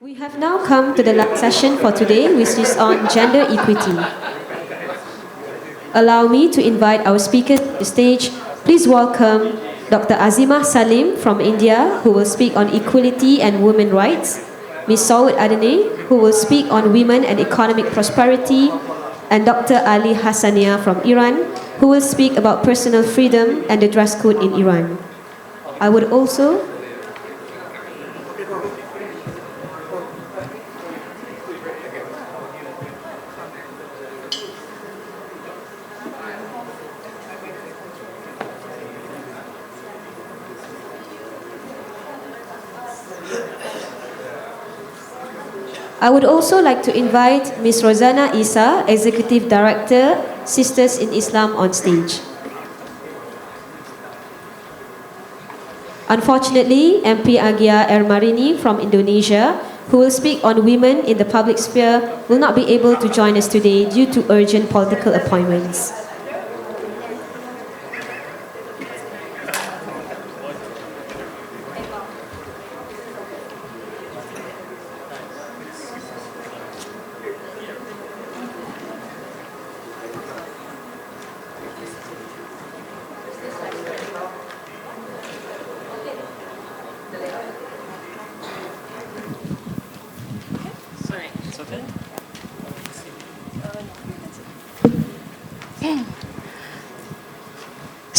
We have now come to the last session for today, which is on gender equity. Allow me to invite our speakers to the stage. Please welcome Dr. Azimah Salim from India, who will speak on equality and women rights, Ms. Saud Adene, who will speak on women and economic prosperity, and Dr. Ali Hassania from Iran, who will speak about personal freedom and the dress code in Iran. I would also like to invite Ms. Rozana Isa, Executive Director, Sisters in Islam, on stage. Unfortunately, MP Agia Ermarini from Indonesia, who will speak on women in the public sphere, will not be able to join us today due to urgent political appointments.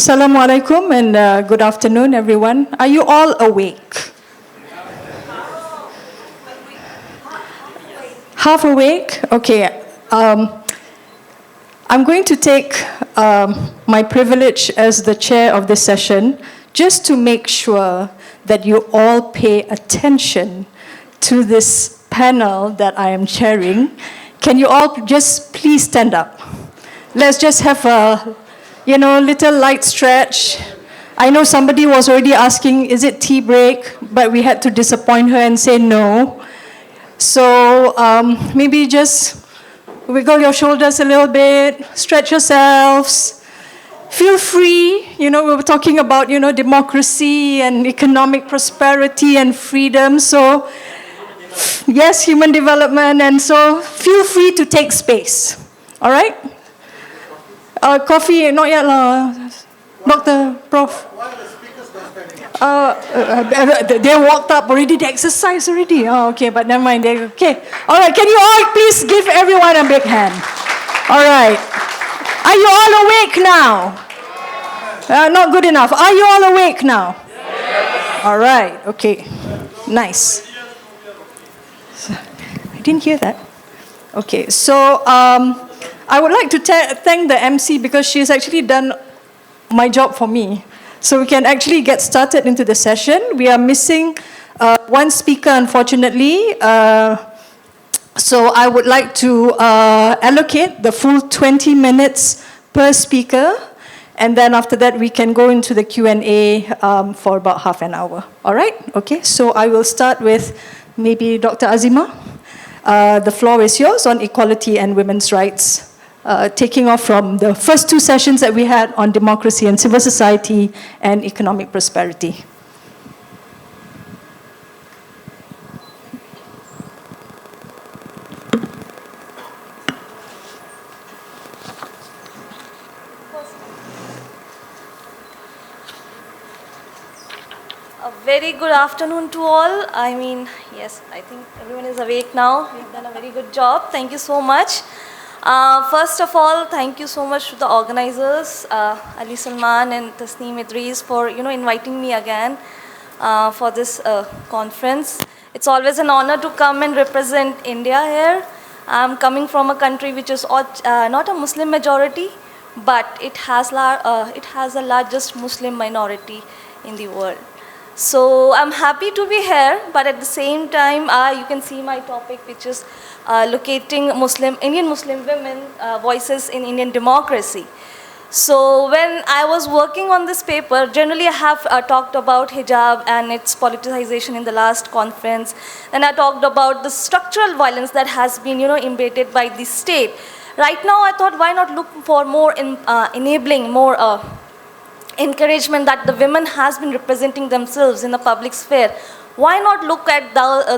Assalamu alaikum and good afternoon, everyone. Are you all awake? Half awake? Okay. I'm going to take my privilege as the chair of this session just to make sure that you all pay attention to this panel that I am chairing. Can you all just please stand up? Let's just have a little light stretch. I know somebody was already asking, is it tea break? But we had to disappoint her and say no. So maybe just wiggle your shoulders a little bit, stretch yourselves. Feel free. We were talking about, democracy and economic prosperity and freedom. So yes, human development. And so feel free to take space. All right? Coffee, not yet, Dr. Prof. They walked up already, they exercised already. Oh, okay, but never mind. Okay. All right, can you all please give everyone a big hand? All right. Are you all awake now? Not good enough. Are you all awake now? Yes. All right, okay. Nice. I didn't hear that. Okay, so I would like to thank the MC because she's actually done my job for me. So we can actually get started into the session. We are missing one speaker, unfortunately. So I would like to allocate the full 20 minutes per speaker. And then after that, we can go into the Q&A for about half an hour. All right? Okay, so I will start with maybe Dr. Azimah. The floor is yours on equality and women's rights. Taking off from the first two sessions that we had on democracy and civil society and economic prosperity. A very good afternoon to all. Yes, I think everyone is awake now. We've done a very good job. Thank you so much. First of all, thank you so much to the organizers, Ali Salman and Tasneem Idris, for inviting me again for this conference. It's always an honor to come and represent India here. I'm coming from a country which is not a Muslim majority, but it has the largest Muslim minority in the world. So I'm happy to be here, but at the same time, you can see my topic, which is locating Indian Muslim women voices in Indian democracy. So when I was working on this paper, generally I have talked about hijab and its politicization in the last conference. Then I talked about the structural violence that has been embedded by the state. Right now I thought, why not look for more enabling, more encouragement that the women has been representing themselves in the public sphere why not look at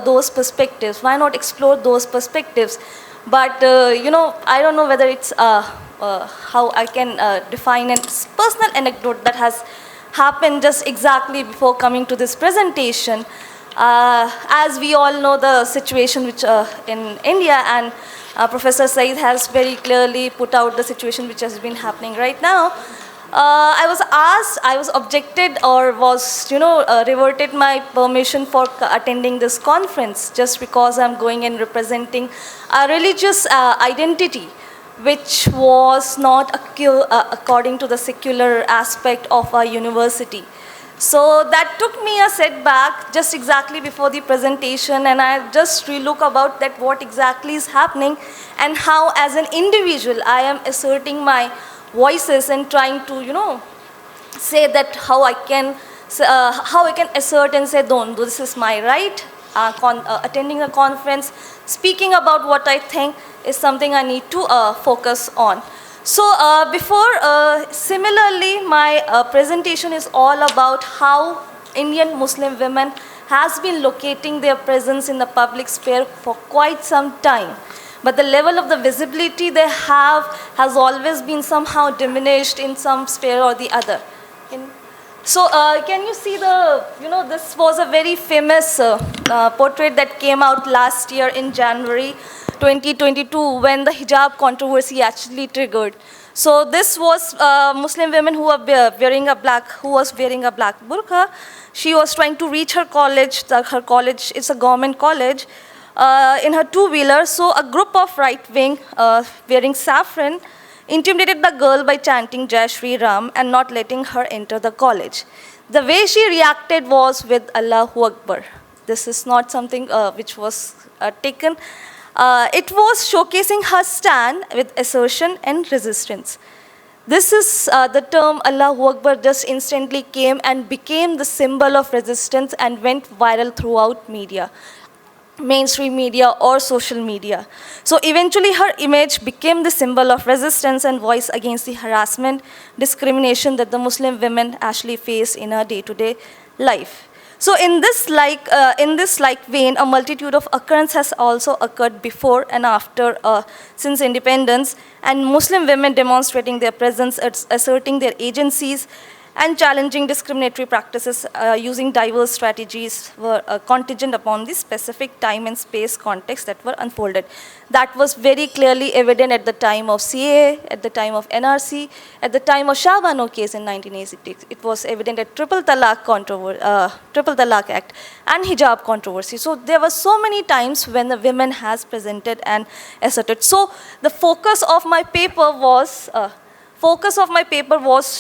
those perspectives? Why not explore those perspectives? But, I don't know whether it's how I can define a personal anecdote that has happened just exactly before coming to this presentation. As we all know the situation which in India, and Professor Saeed has very clearly put out the situation which has been happening right now. I was asked, I was objected or was, reverted my permission for attending this conference just because I'm going and representing a religious identity which was not according to the secular aspect of our university. So that took me a setback just exactly before the presentation, and I just relook about that what exactly is happening and how as an individual I am asserting my voices and trying to, say that how I can assert and say, don't, this is my right. Attending a conference, speaking about what I think is something I need to focus on. So similarly, my presentation is all about how Indian Muslim women has been locating their presence in the public sphere for quite some time. But the level of the visibility they have has always been somehow diminished in some sphere or the other. So can you see this was a very famous portrait that came out last year in January 2022 when the hijab controversy actually triggered. So this was Muslim women who was wearing a black burqa. She was trying to reach her college. Her college is a government college. In her two-wheeler, so a group of right-wing wearing saffron intimidated the girl by chanting Jai Shri Ram and not letting her enter the college. The way she reacted was with Allahu Akbar. This is not something which was taken. It was showcasing her stand with assertion and resistance. This is the term Allahu Akbar just instantly came and became the symbol of resistance and went viral throughout media, mainstream media or social media. So eventually her image became the symbol of resistance and voice against the harassment, discrimination that the Muslim women actually face in her day-to-day life. So in this vein, a multitude of occurrences has also occurred before and after since independence, and Muslim women demonstrating their presence, asserting their agencies, and challenging discriminatory practices using diverse strategies were contingent upon the specific time and space context that were unfolded. That was very clearly evident at the time of CAA, at the time of NRC, at the time of Shah Bano case in 1986. It was evident at Triple Talaq Act and hijab controversy. So there were so many times when the women has presented and asserted. So the focus of my paper was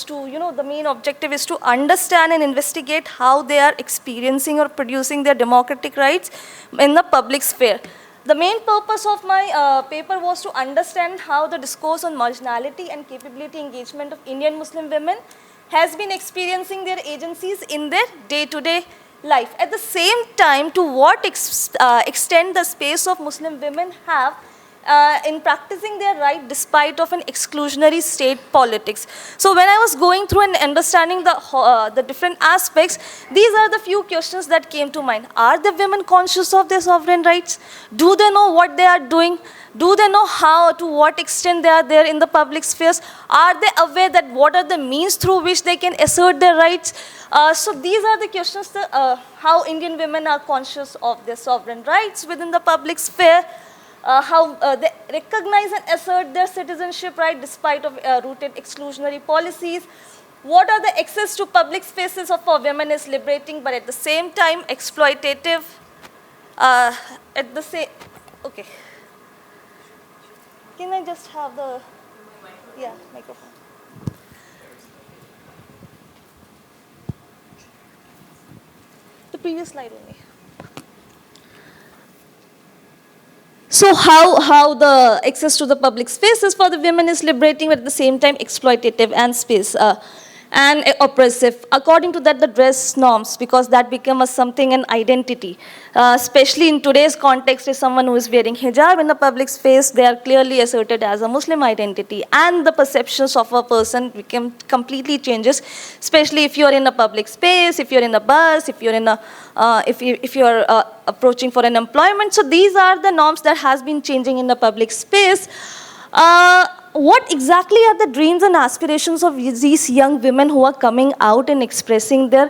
to, the main objective is to understand and investigate how they are experiencing or producing their democratic rights in the public sphere. The main purpose of my paper was to understand how the discourse on marginality and capability engagement of Indian Muslim women has been experiencing their agencies in their day-to-day life. At the same time, to what extent the space of Muslim women have in practicing their right despite of an exclusionary state politics. So when I was going through and understanding the different aspects, these are the few questions that came to mind. Are the women conscious of their sovereign rights? Do they know what they are doing? Do they know how, to what extent they are there in the public spheres? Are they aware that what are the means through which they can assert their rights? So these are the questions, how Indian women are conscious of their sovereign rights within the public sphere. How they recognize and assert their citizenship right despite of rooted exclusionary policies. What are the access to public spaces for women is liberating, but at the same time exploitative. Okay. Can I just have the microphone? The previous slide only. So how the access to the public spaces for the women is liberating, but at the same time exploitative and space. and oppressive. According to that, the dress norms, because that became something, an identity. Especially in today's context, if someone who is wearing hijab in the public space, they are clearly asserted as a Muslim identity. And the perceptions of a person became completely changes, especially if you're in a public space, if you're in a bus, if you're in a, if you're approaching for an employment. So these are the norms that has been changing in the public space. What exactly are the dreams and aspirations of these young women who are coming out and expressing their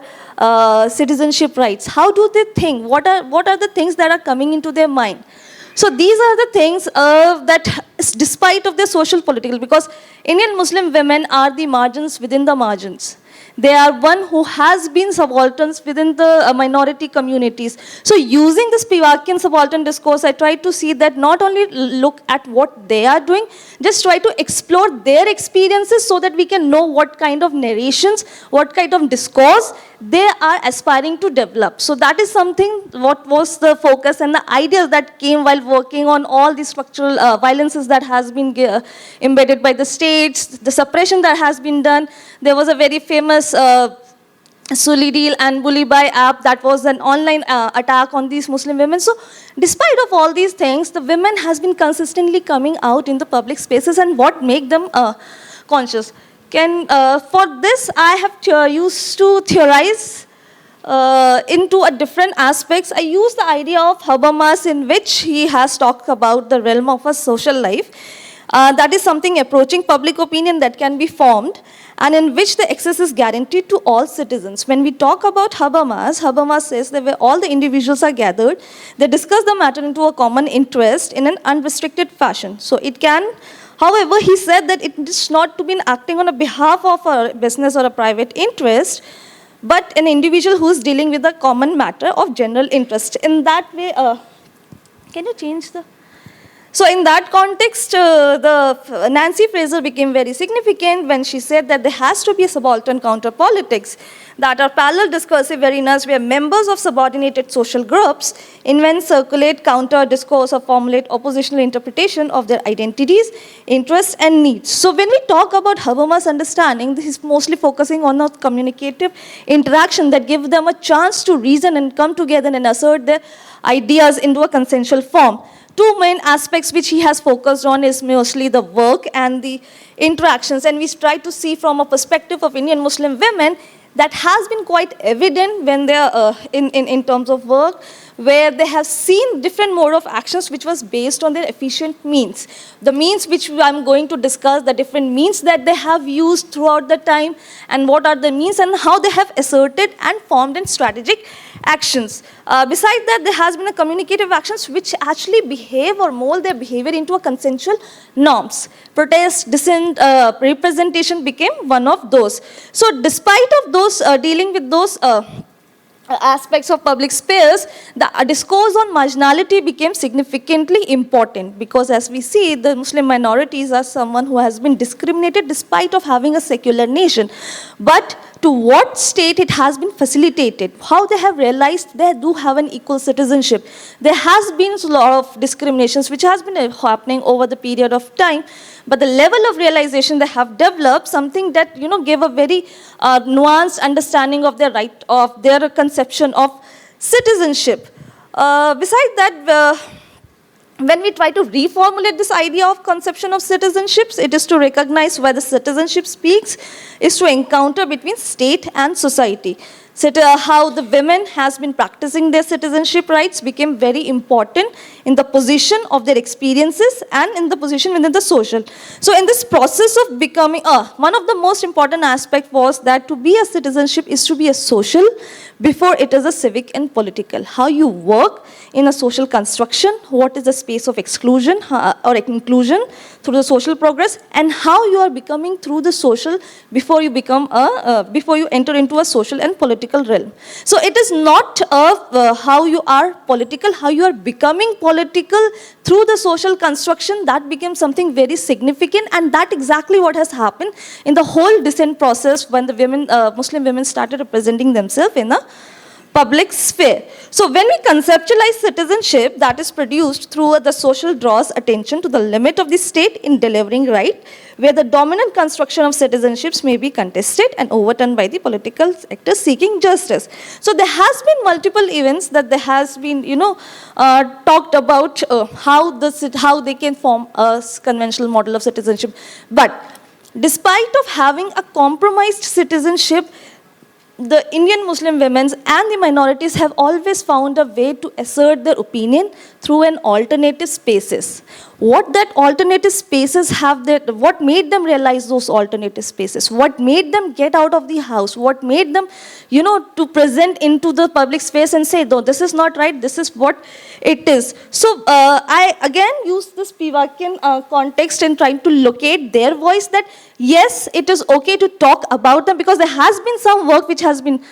citizenship rights? How do they think? What are the things that are coming into their mind? So these are the things that, despite of their social political, because Indian Muslim women are the margins within the margins. They are one who has been subalterns within the minority communities. So using this Pivakian subaltern discourse, I try to see that not only look at what they are doing, just try to explore their experiences so that we can know what kind of narrations, what kind of discourse they are aspiring to develop. So that is something, what was the focus and the ideas that came while working on all these structural violences that has been embedded by the states, the suppression that has been done. There was a very famous Sulidil and Bulibai app that was an online attack on these Muslim women. So despite of all these things, the women has been consistently coming out in the public spaces, and what make them conscious. For this, I have used to theorize into a different aspects. I use the idea of Habermas, in which he has talked about the realm of a social life. That is something approaching public opinion that can be formed, and in which the access is guaranteed to all citizens. When we talk about Habermas says that where all the individuals are gathered, they discuss the matter into a common interest in an unrestricted fashion. So it can, however, he said that it is not to be acting on behalf of a business or a private interest, but an individual who is dealing with a common matter of general interest. In that way, can you change the... So in that context, Nancy Fraser became very significant when she said that there has to be a subaltern counter politics, that are parallel discursive arenas where members of subordinated social groups invent, circulate, counter discourse, or formulate oppositional interpretation of their identities, interests, and needs. So when we talk about Habermas' understanding, this is mostly focusing on a communicative interaction that gives them a chance to reason and come together and assert their ideas into a consensual form. Two main aspects which he has focused on is mostly the work and the interactions, and we try to see from a perspective of Indian Muslim women that has been quite evident when they are in terms of work, where they have seen different mode of actions which was based on their efficient means. The means which I'm going to discuss, the different means that they have used throughout the time, and what are the means and how they have asserted and formed in strategic actions. Besides that, there has been a communicative actions which actually behave or mold their behavior into a consensual norms. Protest, dissent, representation became one of those. So despite of those, dealing with those aspects of public space, the discourse on marginality became significantly important, because as we see, the Muslim minorities are someone who has been discriminated despite of having a secular nation. But to what state it has been facilitated, how they have realized they do have an equal citizenship. There has been a lot of discriminations which has been happening over the period of time, but the level of realization they have developed, something that gave a very nuanced understanding of their right, of their conception of citizenship. Besides that, when we try to reformulate this idea of conception of citizenships, it is to recognize where the citizenship speaks, is to encounter between state and society. How the women has been practicing their citizenship rights became very important in the position of their experiences and in the position within the social. So in this process of becoming, one of the most important aspect was that to be a citizenship is to be a social before it is a civic and political. How you work in a social construction, what is the space of exclusion or inclusion through the social progress, and how you are becoming through the social before you become before you enter into a social and political realm. So it is not how you are political, how you are becoming political through the social construction, that became something very significant, and that exactly what has happened in the whole dissent process when the women, Muslim women started representing themselves in a public sphere. So when we conceptualize citizenship that is produced through the social draws attention to the limit of the state in delivering right, where the dominant construction of citizenships may be contested and overturned by the political actors seeking justice. So there has been multiple events that there has been, talked about how they can form a conventional model of citizenship. But despite of having a compromised citizenship, the Indian Muslim women and the minorities have always found a way to assert their opinion through an alternative spaces. What that alternative spaces have, what made them realize those alternative spaces? What made them get out of the house? What made them, to present into the public space and say, no, this is not right, this is what it is. So I again use this Pivakian context in trying to locate their voice that yes, it is okay to talk about them because there has been some work which has been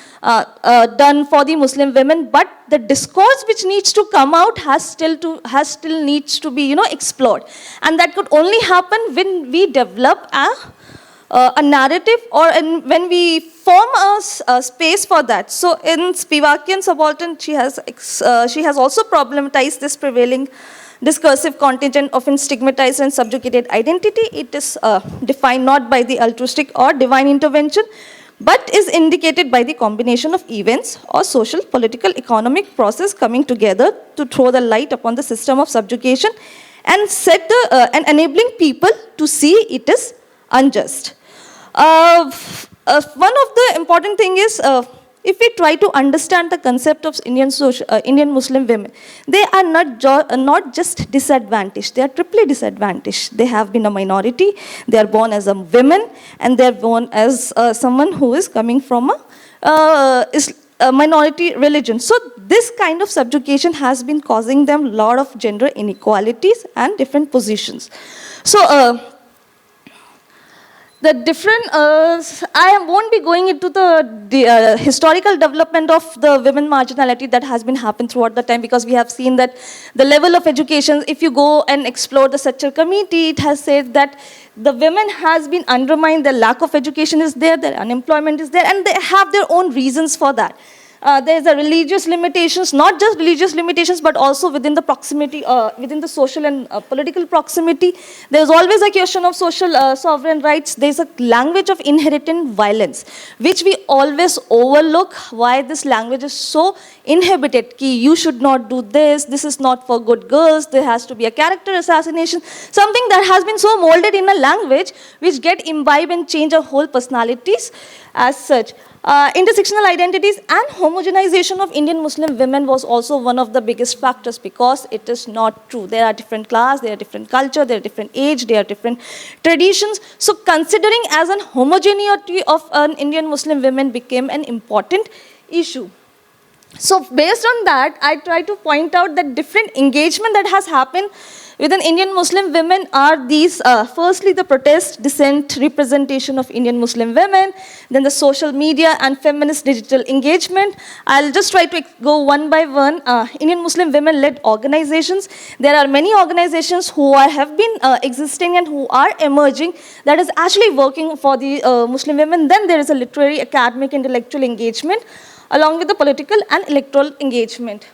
done for the Muslim women, but the discourse which needs to come out has still needs to be explored, and that could only happen when we develop a narrative or when we form a space for that. So in Spivakian Subaltern, she has also problematized this prevailing discursive contingent of stigmatized and subjugated identity. It is defined not by the altruistic or divine intervention, but is indicated by the combination of events or social, political, economic process coming together to throw the light upon the system of subjugation and and enabling people to see it is unjust. One of the important thing is, if we try to understand the concept of Indian Muslim women, they are not just disadvantaged, they are triply disadvantaged. They have been a minority, they are born as a women, and they are born as someone who is coming from a minority religion. So this kind of subjugation has been causing them a lot of gender inequalities and different positions. So the different, I won't be going into the historical development of the women marginality that has been happened throughout the time, because we have seen that the level of education, if you go and explore the Satchar committee, it has said that the women has been undermined, the lack of education is there, their unemployment is there, and they have their own reasons for that. There's a religious limitations, not just religious limitations, but also within the proximity, within the social and political proximity. There's always a question of social sovereign rights. There's a language of inherent violence, which we always overlook. Why this language is so inhibited? Ki you should not do this. This is not for good girls. There has to be a character assassination. Something that has been so molded in a language, which get imbibed and change our whole personalities as such. Intersectional identities and homogenization of Indian Muslim women was also one of the biggest factors, because it is not true. There are different class, there are different culture, there are different age, there are different traditions. So considering as an homogeneity of an Indian Muslim women became an important issue. So based on that, I try to point out that different engagement that has happened within Indian Muslim women are these, firstly the protest, dissent, representation of Indian Muslim women, then the social media and feminist digital engagement. I'll just try to go one by one. Indian Muslim women-led organizations. There are many organizations who have been existing and who are emerging that is actually working for the Muslim women. Then there is a literary, academic, intellectual engagement along with the political and electoral engagement.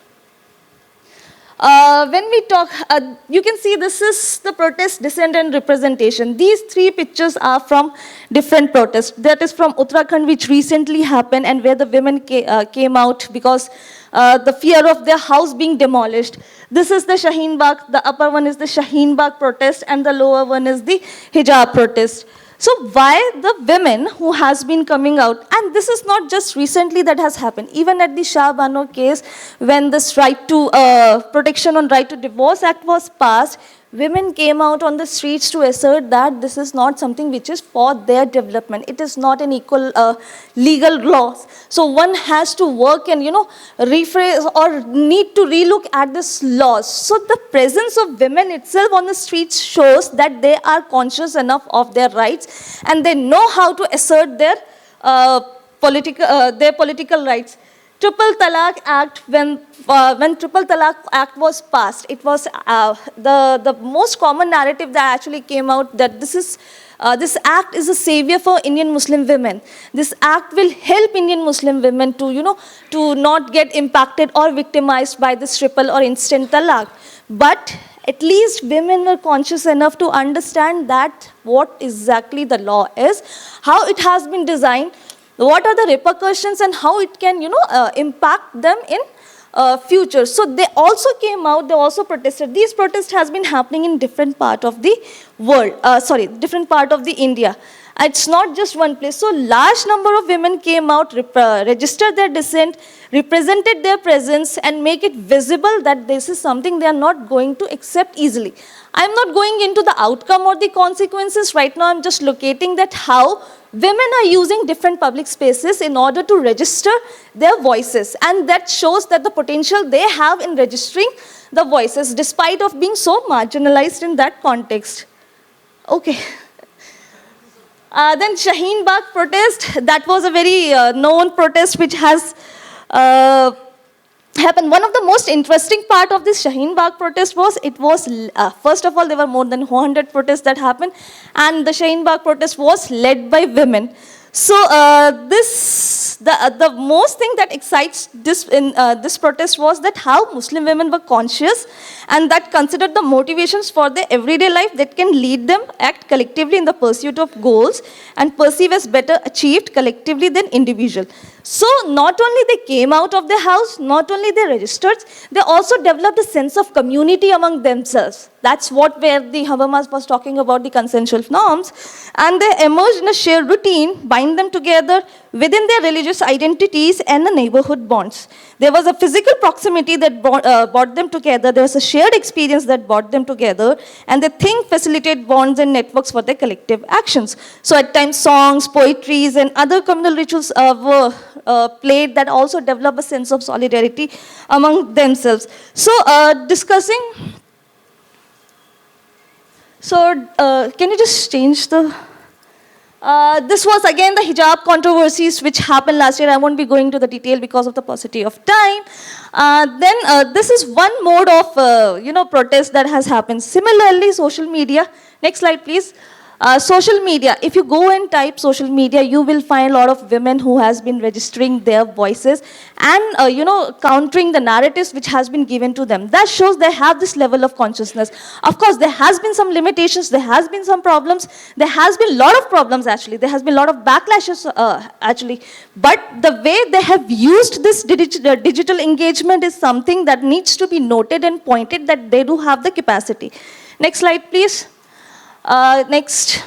When we talk, you can see this is the protest, dissent and representation. These three pictures are from different protests. That is from Uttarakhand, which recently happened, and where the women came out because the fear of their house being demolished. This is the Shaheen Bagh. The upper one is the Shaheen Bagh protest, and the lower one is the hijab protest. So why the women who has been coming out, and this is not just recently that has happened, even at the Shah Bano case, when this right to protection on right to divorce act was passed, women came out on the streets to assert that this is not something which is for their development. It is not an equal legal law. So one has to work and, rephrase or need to relook at this laws. So the presence of women itself on the streets shows that they are conscious enough of their rights and they know how to assert their political rights. Triple Talaq Act, when Triple Talaq Act was passed, it was the most common narrative that actually came out that this act is a savior for Indian Muslim women. This act will help Indian Muslim women to not get impacted or victimized by this triple or instant talaq. But at least women were conscious enough to understand that what exactly the law is, how it has been designed, what are the repercussions, and how it can, impact them in future. So they also came out, they also protested. These protests has been happening in different part of the world, different part of the India. It's not just one place. So large number of women came out, registered their dissent, represented their presence, and make it visible that this is something they are not going to accept easily. I'm not going into the outcome or the consequences. Right now I'm just locating that how women are using different public spaces in order to register their voices. And that shows that the potential they have in registering the voices despite of being so marginalized in that context. Okay. Then Shaheen Bagh protest, that was a very known protest which has happened. One of the most interesting part of this Shaheen Bagh protest was, first of all, there were more than 400 protests that happened, and the Shaheen Bagh protest was led by women. So the most thing that excites this in this protest was that how Muslim women were conscious and that considered the motivations for their everyday life that can lead them act collectively in the pursuit of goals and perceive as better achieved collectively than individual. So not only they came out of the house, not only they registered, they also developed a sense of community among themselves. That's where the Habermas was talking about the consensual norms. And they emerged in a shared routine, bind them together within their religious identities and the neighborhood bonds. There was a physical proximity that brought them together. There was a shared experience that brought them together. And they facilitate bonds and networks for their collective actions. So at times songs, poetries, and other communal rituals were played that also develop a sense of solidarity among themselves. So discussing... So can you just change the... this was again the hijab controversies which happened last year. I won't be going to the detail because of the paucity of time. Then this is one mode of protest that has happened. Similarly, social media. Next slide, please. Social media. If you go and type social media, you will find a lot of women who has been registering their voices and countering the narratives which has been given to them. That shows they have this level of consciousness. Of course, there has been some limitations. There has been some problems. There has been a lot of problems actually. There has been a lot of backlashes actually. But the way they have used this digital engagement is something that needs to be noted and pointed that they do have the capacity. Next slide, please. Next.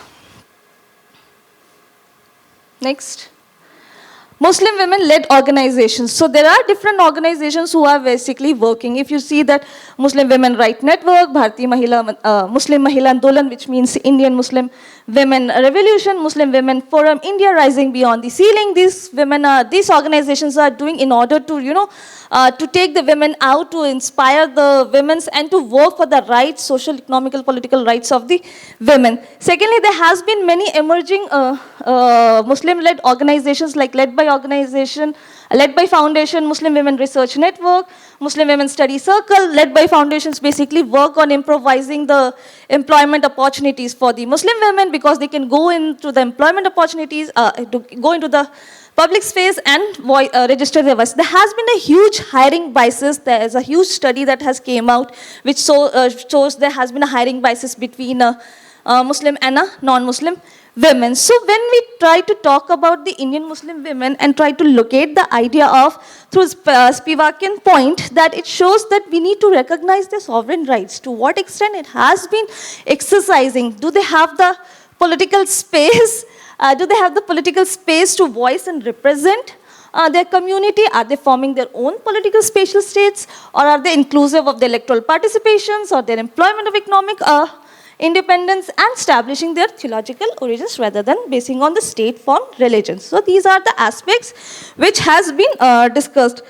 Muslim women-led organizations. So there are different organizations who are basically working. If you see that Muslim Women Right Network, Muslim Mahila Andolan, which means Indian Muslim Women Revolution, Muslim Women Forum, India Rising Beyond the Ceiling, these organizations are doing in order to, to take the women out, to inspire the women and to work for the rights, social, economical, political rights of the women. Secondly, there has been many emerging Muslim-led organizations led by Foundation, Muslim Women Research Network, Muslim Women Study Circle, led by foundations basically work on improvising the employment opportunities for the Muslim women because they can go into the employment opportunities, go into the public space and register their voice. There has been a huge hiring bias. There is a huge study that has came out which shows there has been a hiring bias between Muslim and non-Muslim women. So when we try to talk about the Indian Muslim women and try to locate the idea of, through Spivakian point, that it shows that we need to recognize their sovereign rights. To what extent it has been exercising? Do they have the political space? Do they have the political space to voice and represent their community? Are they forming their own political spatial states? Or are they inclusive of the electoral participations or their employment of economic independence and establishing their theological origins rather than basing on the state-formed religions? So these are the aspects which has been discussed.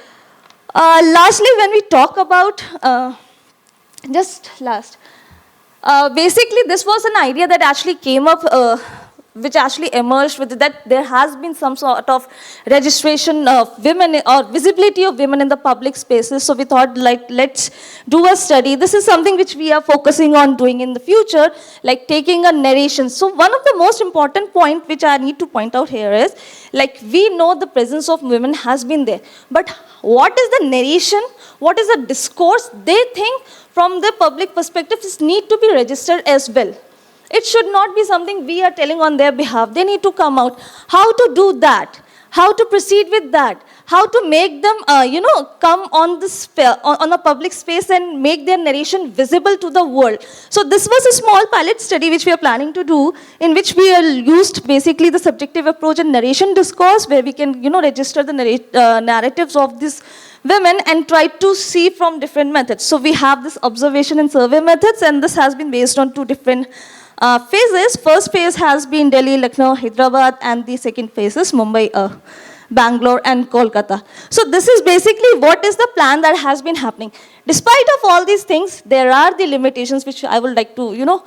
Lastly, when we talk about, basically this was an idea that actually came up which actually emerged with it, that there has been some sort of registration of women or visibility of women in the public spaces. So we thought, like, let's do a study. This is something which we are focusing on doing in the future, like taking a narration. So one of the most important point which I need to point out here is, like, we know the presence of women has been there, but what is the narration? What is the discourse? They think from the public perspective this need to be registered as well. It should not be something we are telling on their behalf. They need to come out. How to do that? How to proceed with that? How to make them, come on this on a public space and make their narration visible to the world. So this was a small pilot study which we are planning to do, in which we used basically the subjective approach and narration discourse, where we can, register the narratives of these women and try to see from different methods. So we have this observation and survey methods, and this has been based on 2 different phases. First phase has been Delhi, Lucknow, Hyderabad, and the second phase is Mumbai, Bangalore, and Kolkata. So this is basically what is the plan that has been happening. Despite of all these things, there are the limitations which I would like to,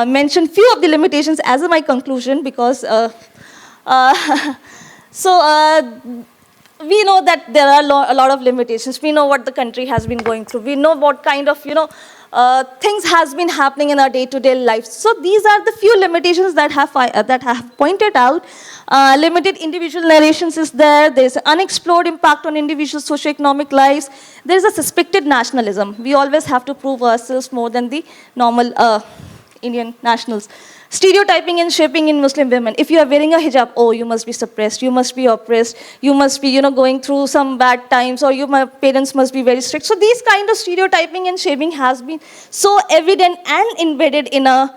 mention few of the limitations as my conclusion, because we know that there are a lot of limitations. We know what the country has been going through. We know what kind of, things has been happening in our day-to-day life. So these are the few limitations that have pointed out. Limited individual narrations is there. There's an unexplored impact on individual socioeconomic lives. There's a suspected nationalism. We always have to prove ourselves more than the normal Indian nationals. Stereotyping and shaping in Muslim women. If you are wearing a hijab, oh, you must be suppressed, you must be oppressed, you must be, going through some bad times, or my parents must be very strict. So these kind of stereotyping and shaping has been so evident and embedded in our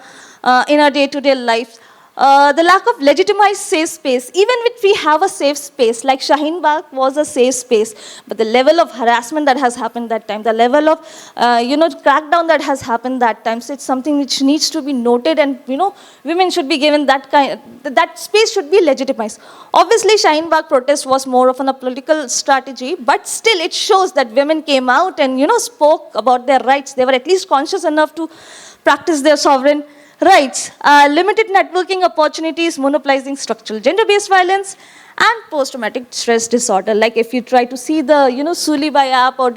day-to-day life. The lack of legitimized safe space. Even if we have a safe space, like Shaheen Bagh was a safe space, but the level of harassment that has happened that time, the level of, crackdown that has happened that time, so it's something which needs to be noted, and, women should be given that space should be legitimized. Obviously, Shaheen Bagh protest was more of a political strategy, but still it shows that women came out and, spoke about their rights. They were at least conscious enough to practice their sovereign rights. Limited networking opportunities, monopolizing structural gender-based violence, and post-traumatic stress disorder. Like if you try to see the, Sulibai app or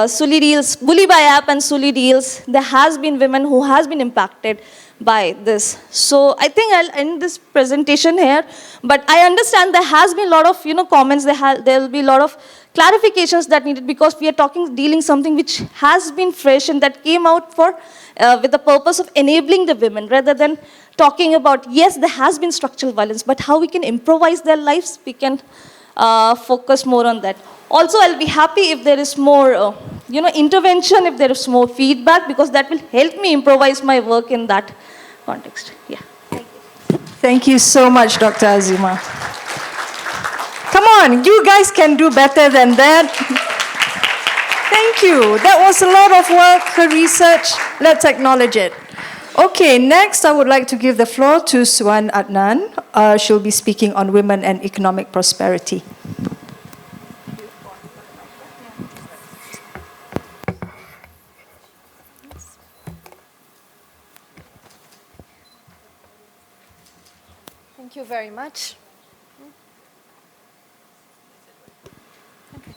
Suli Reels, Bulibai app and Suli Reels, there has been women who has been impacted by this. So I think I'll end this presentation here, but I understand there has been a lot of, comments, there will be a lot of clarifications that needed, because we are dealing something which has been fresh and that came out with the purpose of enabling the women, rather than talking about, yes, there has been structural violence, but how we can improvise their lives, we can focus more on that. Also, I'll be happy if there is more, intervention, if there is more feedback, because that will help me improvise my work in that context. Yeah. Thank you so much, Dr. Azima. Come on, you guys can do better than that. Thank you. That was a lot of work, her research. Let's acknowledge it. Okay, next I would like to give the floor to Suan Adnan. She'll be speaking on women and economic prosperity. Thank you very much.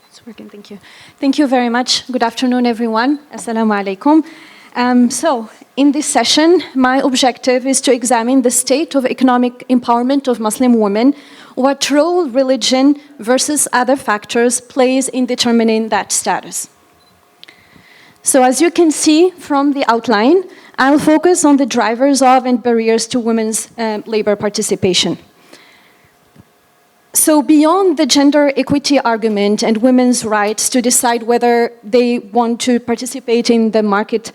It's working, thank you. Thank you very much. Good afternoon, everyone. Assalamu alaikum. So, in this session, my objective is to examine the state of economic empowerment of Muslim women, what role religion versus other factors plays in determining that status. So, as you can see from the outline, I'll focus on the drivers of and barriers to women's labor participation. So beyond the gender equity argument and women's rights to decide whether they want to participate in the market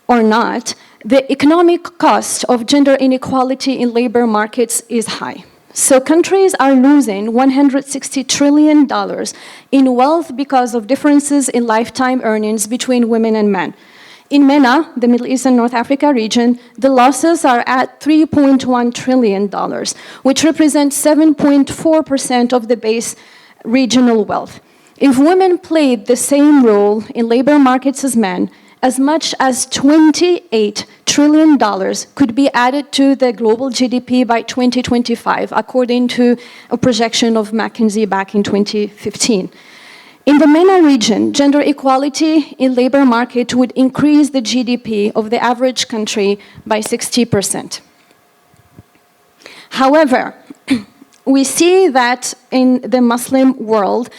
or not, the economic cost of gender inequality in labor markets is high. So countries are losing $160 trillion in wealth because of differences in lifetime earnings between women and men. In MENA, the Middle East and North Africa region, the losses are at $3.1 trillion, which represents 7.4% of the base regional wealth. If women played the same role in labor markets as men, as much as $28 trillion could be added to the global GDP by 2025, according to a projection of McKinsey back in 2015. In the MENA region, gender equality in labor market would increase the GDP of the average country by 60%. However, we see that in the Muslim world,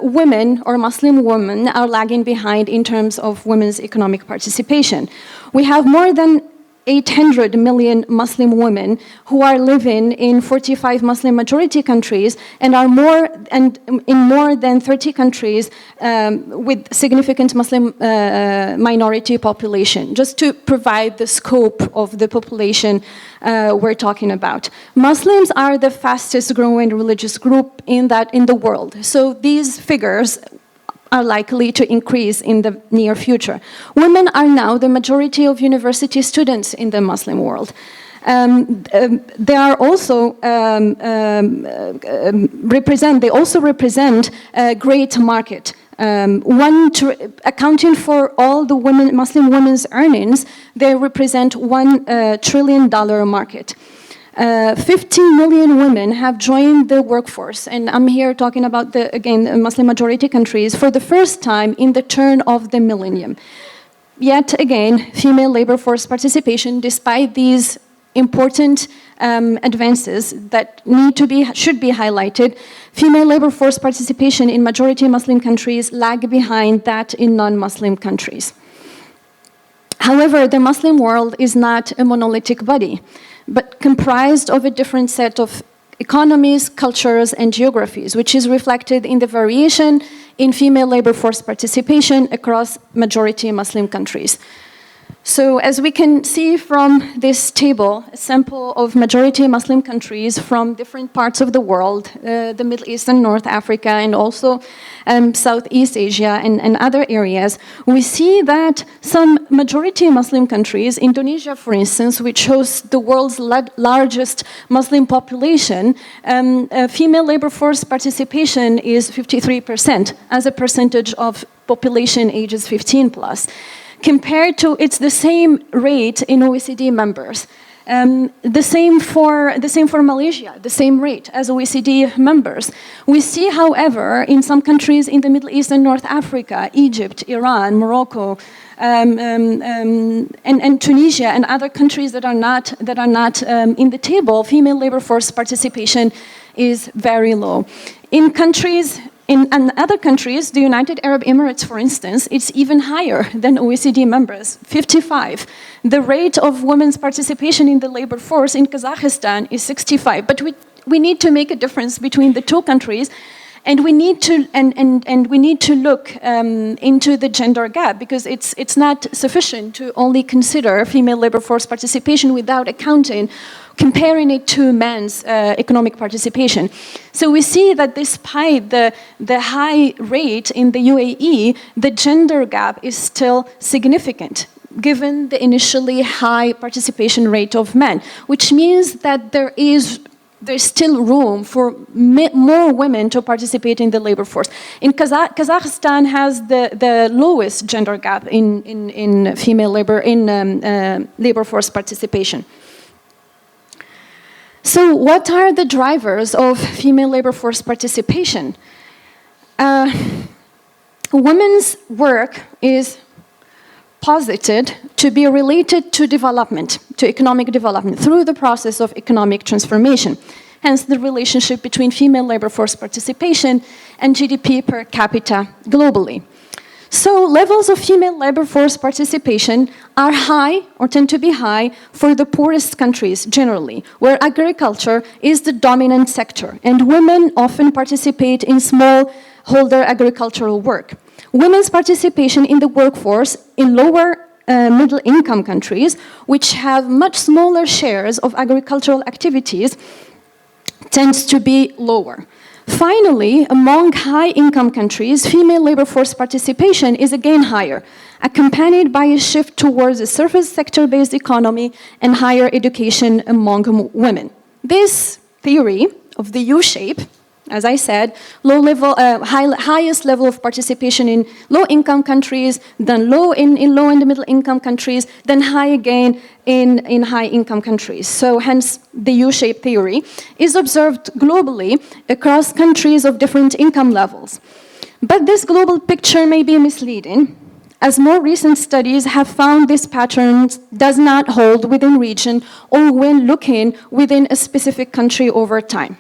women or Muslim women are lagging behind in terms of women's economic participation. We have more than 800 million Muslim women who are living in 45 Muslim majority countries and are in more than 30 countries with significant Muslim minority population, just to provide the scope of the population we're talking about. Muslims are the fastest growing religious group in the world. So these figures are likely to increase in the near future. Women are now the majority of university students in the Muslim world. They are also represent a great market. Accounting for all the Muslim women's earnings, they represent $1 trillion market. 15 million women have joined the workforce, and I'm here talking about the Muslim majority countries, for the first time in the turn of the millennium. Yet again, female labor force participation, despite these important advances that should be highlighted, female labor force participation in majority Muslim countries lag behind that in non-Muslim countries. However, the Muslim world is not a monolithic body, but comprised of a different set of economies, cultures, and geographies, which is reflected in the variation in female labor force participation across majority Muslim countries. So as we can see from this table, a sample of majority Muslim countries from different parts of the world, the Middle East and North Africa, and also Southeast Asia and other areas, we see that some majority Muslim countries, Indonesia for instance, which hosts the world's largest Muslim population, female labor force participation is 53% as a percentage of population ages 15 plus. Compared to, it's the same rate in OECD members. The same for Malaysia, the same rate as OECD members. We see, however, in some countries in the Middle East and North Africa, Egypt, Iran, Morocco, and Tunisia and other countries that are not in the table, female labor force participation is very low. In other countries, the United Arab Emirates, for instance, it's even higher than OECD members, 55. The rate of women's participation in the labor force in Kazakhstan is 65. But we need to make a difference between the two countries, and we need to look into the gender gap, because it's not sufficient to only consider female labor force participation without comparing it to men's economic participation. So we see that despite the high rate in the UAE, the gender gap is still significant, given the initially high participation rate of men, which means that there's still room for more women to participate in the labor force. Kazakhstan has the lowest gender gap in female labor labor force participation. So what are the drivers of female labor force participation? Women's work is posited to be related to development, to economic development, through the process of economic transformation. Hence the relationship between female labor force participation and GDP per capita globally. So levels of female labor force participation are high, or tend to be high, for the poorest countries generally, where agriculture is the dominant sector, and women often participate in smallholder agricultural work. Women's participation in the workforce in lower middle-income countries, which have much smaller shares of agricultural activities, tends to be lower. Finally, among high-income countries, female labor force participation is again higher, accompanied by a shift towards a service sector-based economy and higher education among women. This theory of the U-shape as I said, highest level of participation in low-income countries, then low in low and middle-income countries, then high again in high-income countries. So hence, the U-shaped theory is observed globally across countries of different income levels. But this global picture may be misleading, as more recent studies have found this pattern does not hold within region or when looking within a specific country over time.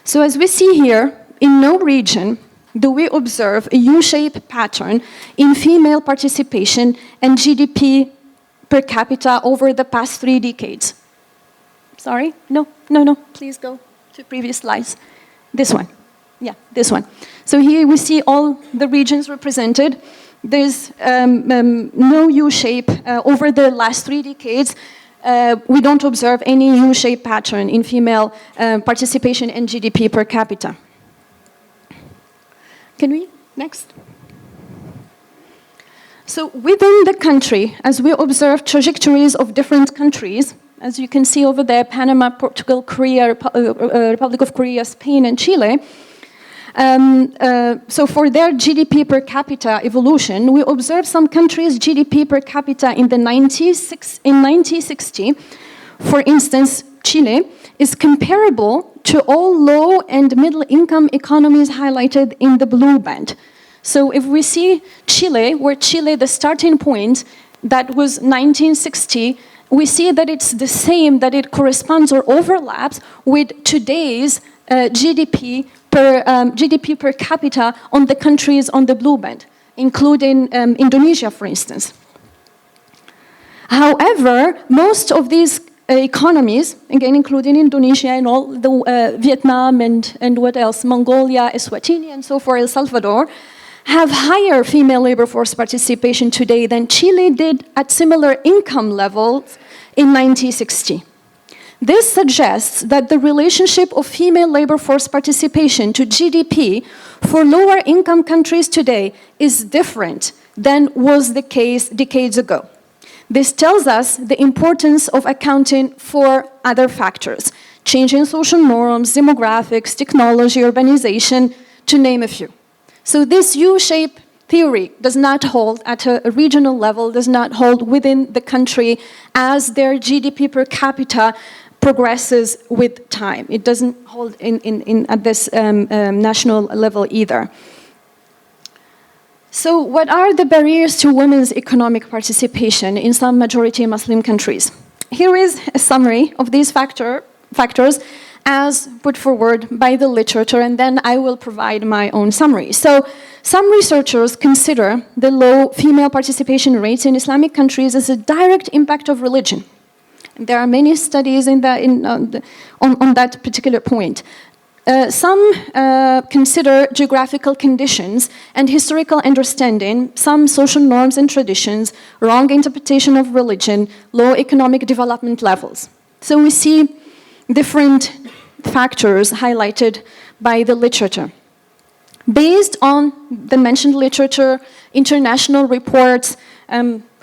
So as we see here, in no region do we observe a U-shaped pattern in female participation and GDP per capita over the past 3 decades. Sorry? No, please go to previous slides. This one. Yeah, this one. So here we see all the regions represented. There's no U-shape over the last 3 decades. We don't observe any U-shaped pattern in female participation in GDP per capita. Can we? Next. So within the country, as we observe trajectories of different countries, as you can see over there, Panama, Portugal, Korea, Republic of Korea, Spain, and Chile. So for their GDP per capita evolution, we observe some countries' GDP per capita in 1960, for instance, Chile, is comparable to all low and middle income economies highlighted in the blue band. So if we see Chile, where Chile, the starting point, that was 1960, we see that it's the same, that it corresponds or overlaps with today's GDP per capita on the countries on the blue band, including Indonesia, for instance. However, most of these economies, again including Indonesia and all the Vietnam and what else, Mongolia, Eswatini, and so forth, El Salvador, have higher female labor force participation today than Chile did at similar income levels in 1960. This suggests that the relationship of female labor force participation to GDP for lower income countries today is different than was the case decades ago. This tells us the importance of accounting for other factors, changing social norms, demographics, technology, urbanization, to name a few. So this U-shaped theory does not hold at a regional level, does not hold within the country as their GDP per capita progresses with time. It doesn't hold at this national level either. So what are the barriers to women's economic participation in some majority Muslim countries? Here is a summary of these factors as put forward by the literature, and then I will provide my own summary. So some researchers consider the low female participation rates in Islamic countries as a direct impact of religion. There are many studies on that particular point. Some consider geographical conditions and historical understanding, some social norms and traditions, wrong interpretation of religion, low economic development levels. So we see different factors highlighted by the literature. Based on the mentioned literature, international reports,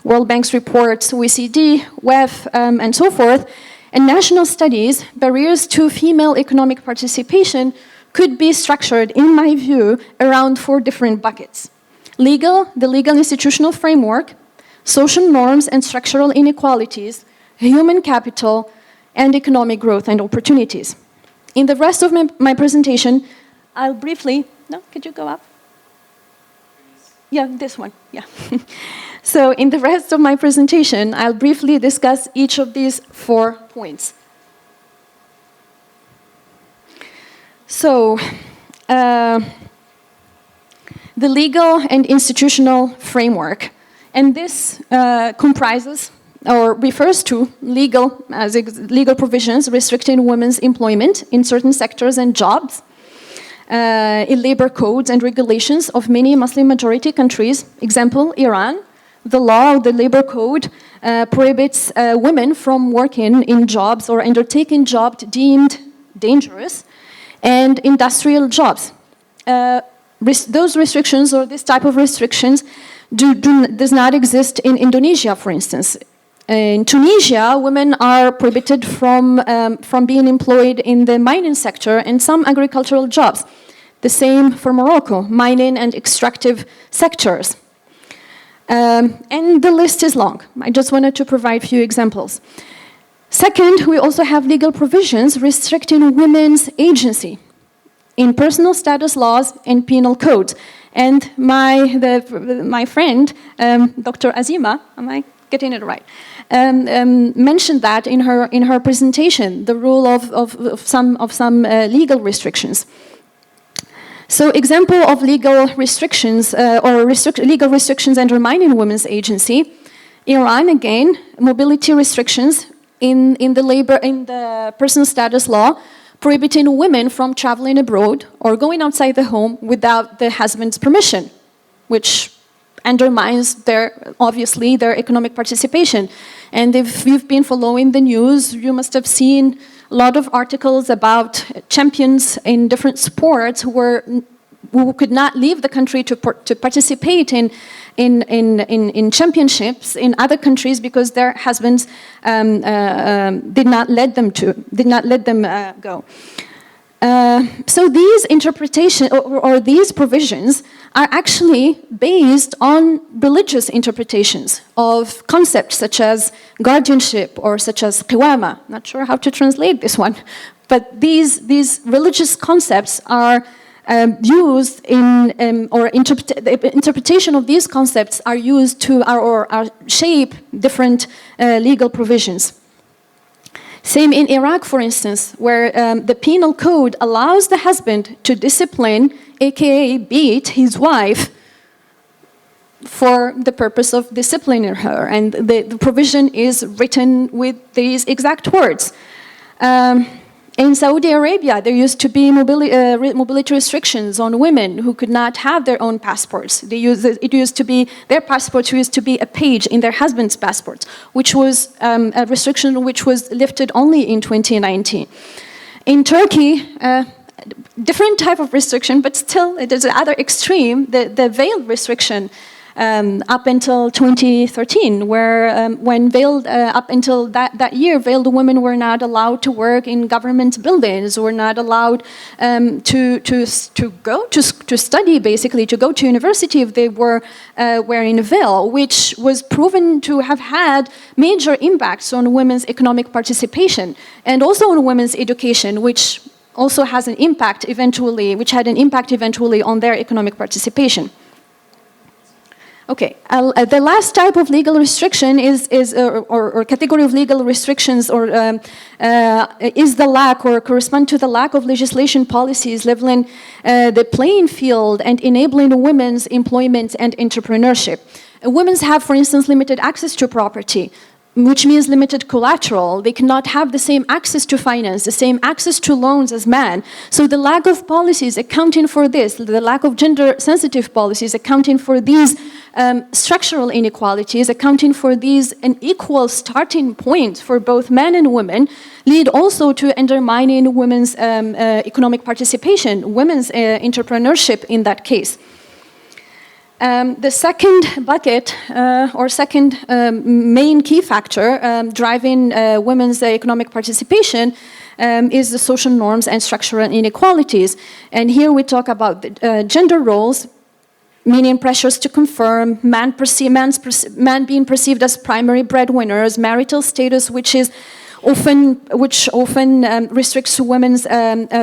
World Bank's reports, OECD, WEF, and so forth, and national studies, barriers to female economic participation could be structured, in my view, around 4 different buckets. The legal institutional framework, social norms and structural inequalities, human capital, and economic growth and opportunities. In the rest of my presentation, I'll briefly, could you go up? Yeah, this one, yeah. So in the rest of my presentation, I'll briefly discuss each of these 4 points. So, the legal and institutional framework, and this comprises or refers to legal provisions restricting women's employment in certain sectors and jobs, in labor codes and regulations of many Muslim majority countries. Example, Iran. The law, the labor code, prohibits women from working in jobs or undertaking jobs deemed dangerous and industrial jobs. Those restrictions or this type of restrictions does not exist in Indonesia, for instance. In Tunisia, women are prohibited from being employed in the mining sector and some agricultural jobs. The same for Morocco, mining and extractive sectors. And the list is long. I just wanted to provide a few examples. Second, we also have legal provisions restricting women's agency in personal status laws and penal codes. And my friend, Dr. Azima, am I getting it right? Mentioned that in her presentation, the rule of some legal restrictions. So, example of legal restrictions legal restrictions undermining women's agency. Iran, again, mobility restrictions in the personal status law, prohibiting women from traveling abroad or going outside the home without the husband's permission, which undermines obviously their economic participation. And if you've been following the news, you must have seen a lot of articles about champions in different sports who could not leave the country to participate in championships in other countries because their husbands did not let them go. So these interpretations or these provisions are actually based on religious interpretations of concepts such as guardianship or such as qiwama. Not sure how to translate this one, but these religious concepts are used in, the interpretation of these concepts are used to shape different legal provisions. Same in Iraq, for instance, where the penal code allows the husband to discipline, aka beat, his wife for the purpose of disciplining her. And the provision is written with these exact words. In Saudi Arabia, there used to be mobility restrictions on women who could not have their own passports. Their passports used to be a page in their husband's passport, which was a restriction which was lifted only in 2019. In Turkey, different type of restriction, but still it is the other extreme, the veil restriction. Up until 2013, where when veiled, up until that year, veiled women were not allowed to work in government buildings, were not allowed to go to study, basically, to go to university if they were wearing a veil, which was proven to have had major impacts on women's economic participation and also on women's education, which also has an impact eventually, on their economic participation. Okay, the last type of legal restriction or category of legal restrictions is the lack or correspond to the lack of legislation policies leveling the playing field and enabling women's employment and entrepreneurship. Women have, for instance, limited access to property, which means limited collateral. They cannot have the same access to finance, the same access to loans as men. So the lack of policies accounting for this, the lack of gender-sensitive policies accounting for these structural inequalities, accounting for these unequal starting points for both men and women, lead also to undermining women's economic participation, women's entrepreneurship in that case. The second bucket, or second main key factor driving women's economic participation is the social norms and structural inequalities. And here we talk about gender roles, meaning pressures to conform, man being perceived as primary breadwinners, marital status, which often restricts women's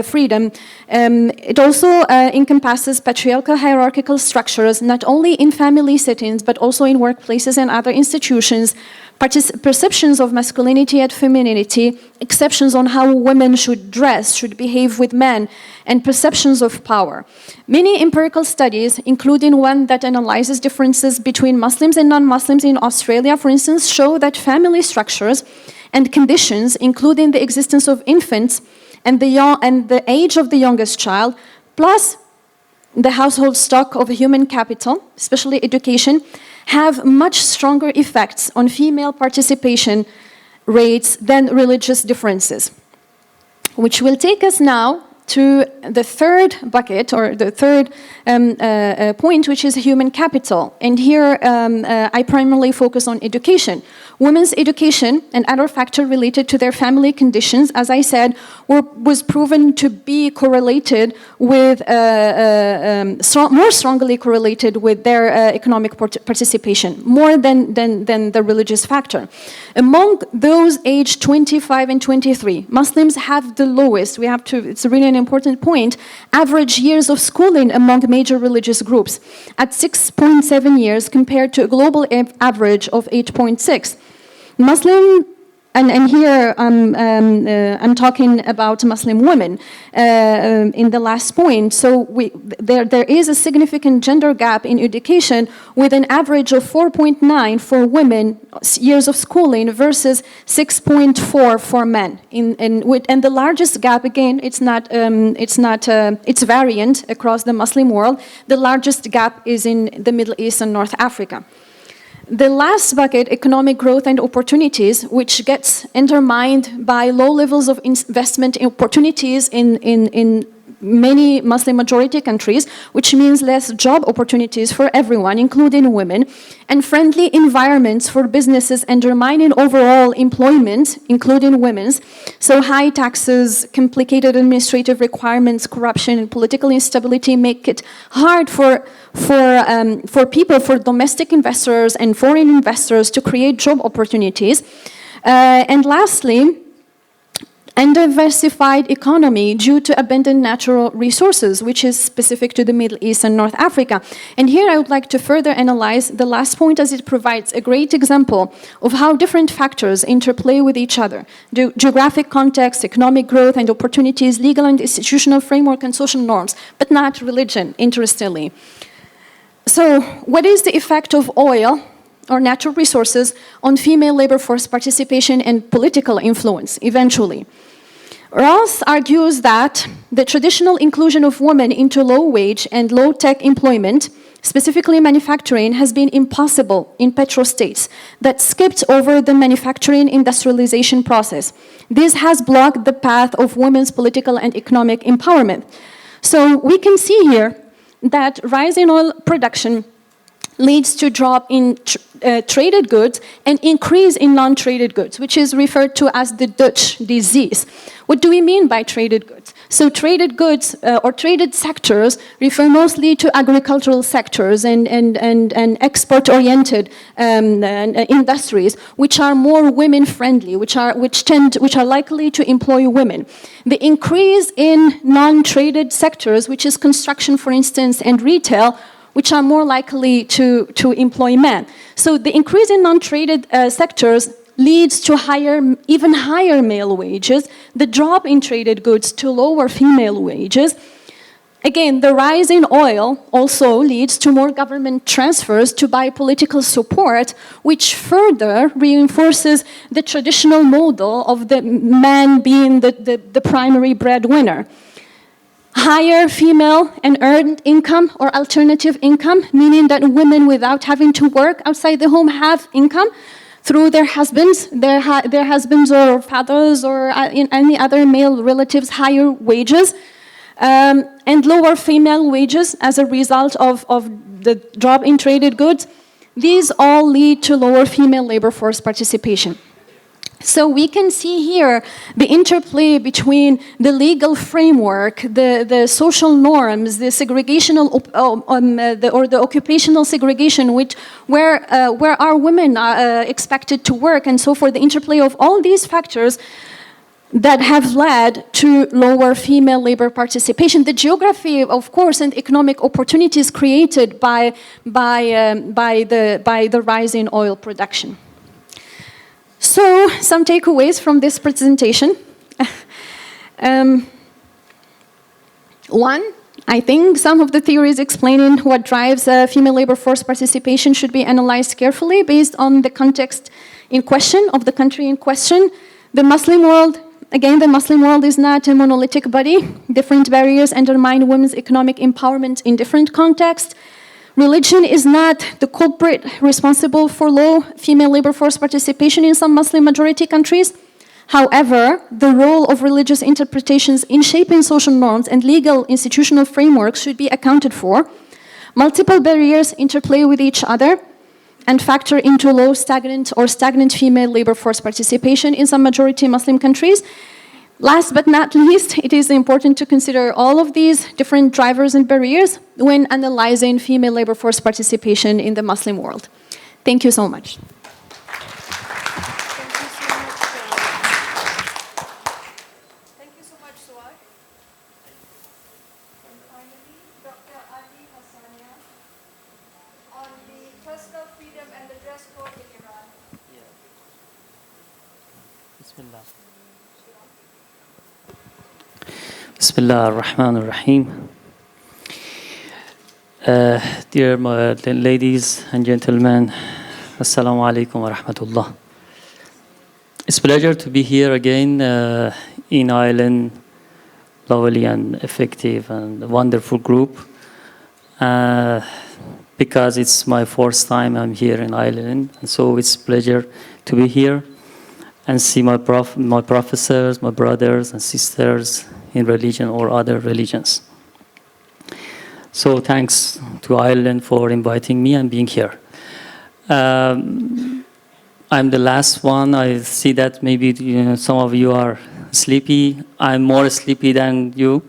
freedom. It also encompasses patriarchal hierarchical structures, not only in family settings, but also in workplaces and other institutions, perceptions of masculinity and femininity, exceptions on how women should dress, should behave with men, and perceptions of power. Many empirical studies, including one that analyzes differences between Muslims and non-Muslims in Australia, for instance, show that family structures and conditions, including the existence of infants and the age of the youngest child, plus the household stock of human capital, especially education, have much stronger effects on female participation rates than religious differences. Which will take us now to the third bucket, or the third point, which is human capital. And here I primarily focus on education. Women's education and other factors related to their family conditions, as I said, was proven to be correlated with, more strongly correlated with their economic participation, more than the religious factor. Among those aged 25 and 23, Muslims have the lowest, it's really an important point, average years of schooling among major religious groups, at 6.7 years compared to a global average of 8.6. Muslim, and here I'm talking about Muslim women in the last point. So there is a significant gender gap in education with an average of 4.9 for women years of schooling versus 6.4 for men. And the largest gap, again, it's variant across the Muslim world. The largest gap is in the Middle East and North Africa. The last bucket, economic growth and opportunities, which gets undermined by low levels of investment opportunities in many Muslim majority countries, which means less job opportunities for everyone, including women, and friendly environments for businesses undermining overall employment, including women's. So high taxes, complicated administrative requirements, corruption, and political instability make it hard for people, for domestic investors and foreign investors to create job opportunities. And lastly, undiversified economy due to abundant natural resources, which is specific to the Middle East and North Africa. And here I would like to further analyze the last point, as it provides a great example of how different factors interplay with each other. Geographic context, economic growth and opportunities, legal and institutional framework and social norms, but not religion, interestingly. So what is the effect of oil or natural resources on female labor force participation and political influence, eventually? Ross argues that the traditional inclusion of women into low-wage and low-tech employment, specifically manufacturing, has been impossible in petrostates that skipped over the manufacturing industrialization process. This has blocked the path of women's political and economic empowerment. So we can see here that rising oil production leads to drop in traded goods and increase in non-traded goods, which is referred to as the Dutch disease. What do we mean by traded goods? So traded goods or traded sectors refer mostly to agricultural sectors and export-oriented industries, which are more women-friendly, which are likely to employ women. The increase in non-traded sectors, which is construction, for instance, and retail, which are more likely to employ men. So the increase in non-traded sectors leads to even higher male wages, the drop in traded goods to lower female wages. Again, the rise in oil also leads to more government transfers to buy political support, which further reinforces the traditional model of the man being the primary breadwinner. Higher female and earned income or alternative income, meaning that women without having to work outside the home have income through their husbands, their husbands or fathers or any other male relatives, higher wages, and lower female wages as a result of the drop in traded goods. These all lead to lower female labor force participation. So we can see here the interplay between the legal framework, the social norms, the segregational or the occupational segregation, where are women expected to work, and so forth. The interplay of all these factors that have led to lower female labor participation. The geography, of course, and economic opportunities created by the rise in oil production. So, some takeaways from this presentation. One, I think some of the theories explaining what drives female labor force participation should be analyzed carefully based on the context in question, of the country in question. The Muslim world, again, the Muslim world is not a monolithic body. Different barriers undermine women's economic empowerment in different contexts. Religion is not the culprit responsible for low female labor force participation in some Muslim majority countries. However, the role of religious interpretations in shaping social norms and legal institutional frameworks should be accounted for. Multiple barriers interplay with each other and factor into low, stagnant, or stagnant female labor force participation in some majority Muslim countries. Last but not least, it is important to consider all of these different drivers and barriers when analyzing female labor force participation in the Muslim world. Thank you so much. Thank you so much, Suad. And finally, Dr. Ali Hassania on the personal freedom and the dress code in Iran. Bismillah. Bismillah ar-Rahman ar-Rahim. Dear ladies and gentlemen, Assalamu alaikum wa rahmatullah. It's a pleasure to be here again in ILN, lovely and effective and wonderful group. Because it's my first time I'm here in ILN, and so it's a pleasure to be here and see my professors, my brothers and sisters in religion or other religions. So thanks to ILN for inviting me and being here. I'm the last one. I see that maybe some of you are sleepy. I'm more sleepy than you.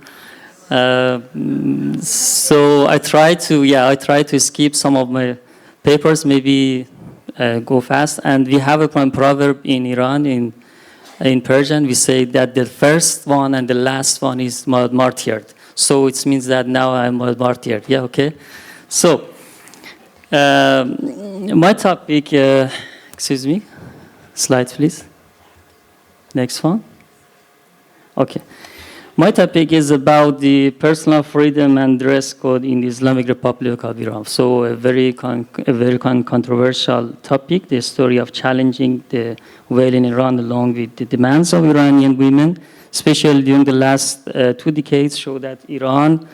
So I try to skip some of my papers, maybe go fast. And we have a proverb in Iran, in Persian, we say that the first one and the last one is martyred. So it means that now I'm martyred. Yeah, okay? So, my topic, excuse me, slide please. Next one. Okay. My topic is about the personal freedom and dress code in the Islamic Republic of Iran. So a very controversial topic, the story of challenging the veil in Iran along with the demands of Iranian women, especially during the last 2 decades, show that Iran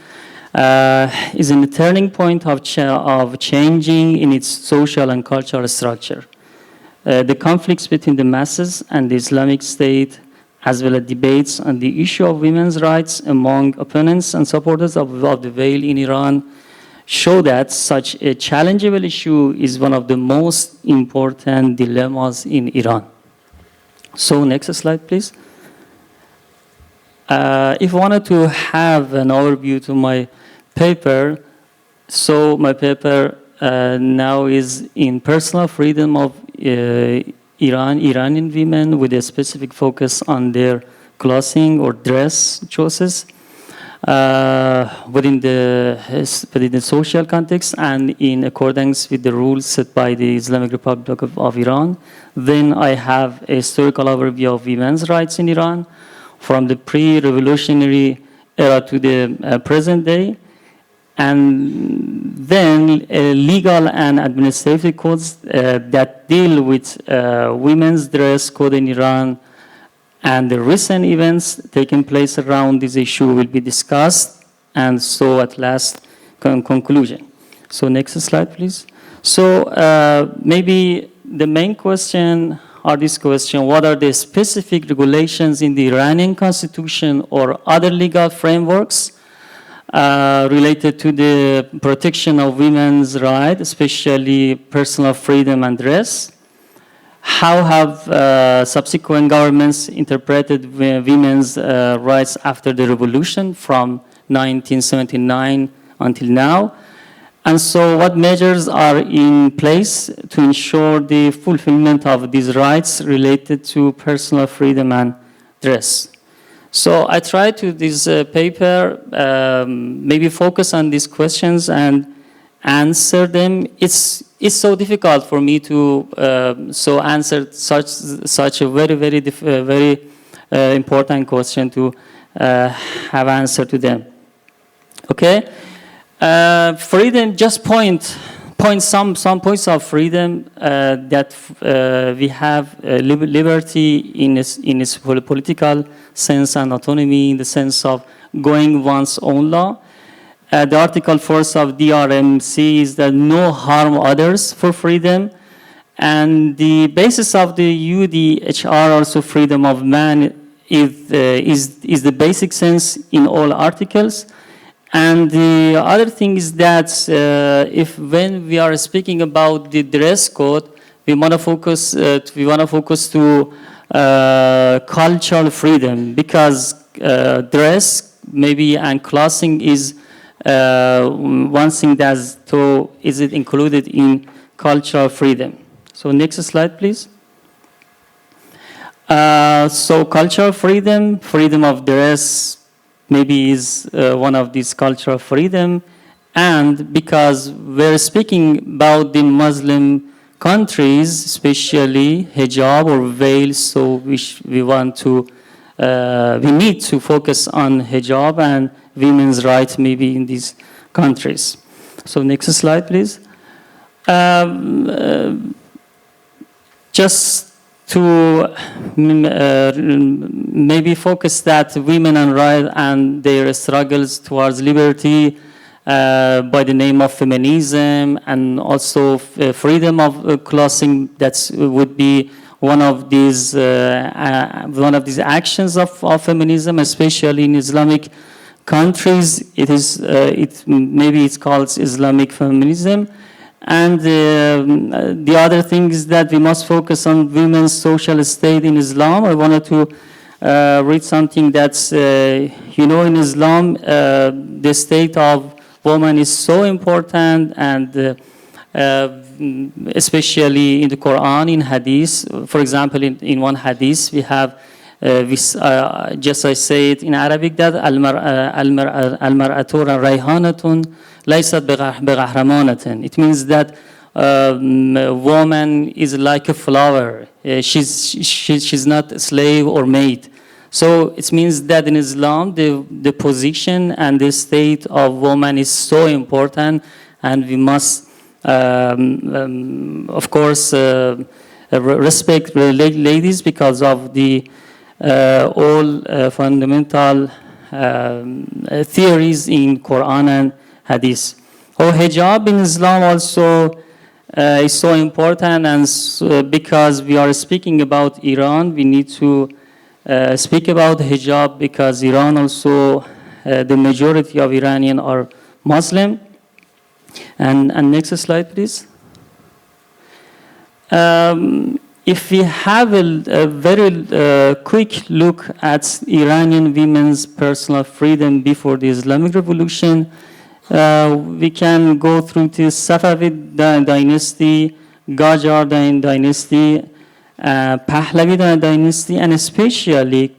is in a turning point of changing in its social and cultural structure. The conflicts between the masses and the Islamic State, as well as debates on the issue of women's rights among opponents and supporters of the veil in Iran, show that such a challengeable issue is one of the most important dilemmas in Iran. So next slide, please. If I wanted to have an overview to my paper, so my paper now is in personal freedom of Iranian women with a specific focus on their clothing or dress choices within the social context and in accordance with the rules set by the Islamic Republic of Iran. Then I have a historical overview of women's rights in Iran from the pre-revolutionary era to the present day, and then legal and administrative codes that deal with women's dress code in Iran, and the recent events taking place around this issue will be discussed, and so at last conclusion. So next slide, please. So maybe the main question or this question, what are the specific regulations in the Iranian constitution or other legal frameworks related to the protection of women's rights, especially personal freedom and dress? How have subsequent governments interpreted women's rights after the revolution from 1979 until now? And so what measures are in place to ensure the fulfillment of these rights related to personal freedom and dress? So I tried to this paper maybe focus on these questions and answer them. It's so difficult for me to answer such a very important question to have answer to them. Okay, freedom. Just point some points of freedom that we have liberty in its political sense and autonomy in the sense of going one's own law. The Article 4 of DRMC is that no harm others for freedom, And the basis of the UDHR, also freedom of man, is the basic sense in all articles. And the other thing is that if when we are speaking about the dress code, we want to focus to cultural freedom, because dress maybe and clothing is one thing that's is it included in cultural freedom. So next slide, please. So cultural freedom, freedom of dress, maybe is one of these cultural freedom, and because we're speaking about the Muslim countries, especially hijab or veil, so we want to, we need to focus on hijab and women's rights maybe in these countries. So next slide, please. Just to maybe focus that women and rights and their struggles towards liberty by the name of feminism, and also freedom of clothing, that would be one of these actions of feminism, especially in Islamic countries. Maybe it's called Islamic feminism. And the other thing is that we must focus on women's social state in Islam. I wanted to read something that's, in Islam, the state of woman is so important, and especially in the Quran, in Hadith. For example, in one Hadith, we have, just I say it in Arabic, that al-mar'atu rayhanatun laysat bighahramanatin. It means that woman is like a flower. She's not a slave or maid. So it means that in Islam, the position and the state of woman is so important, and we must, of course, respect ladies because of the all fundamental theories in Quran and Hadith. Hijab in Islam also is so important, and because we are speaking about Iran, we need to speak about hijab, because Iran also, the majority of Iranians are Muslim. And next slide, please. If we have a very quick look at Iranian women's personal freedom before the Islamic Revolution, we can go through the Safavid dynasty, Qajar dynasty, Pahlavi dynasty, and especially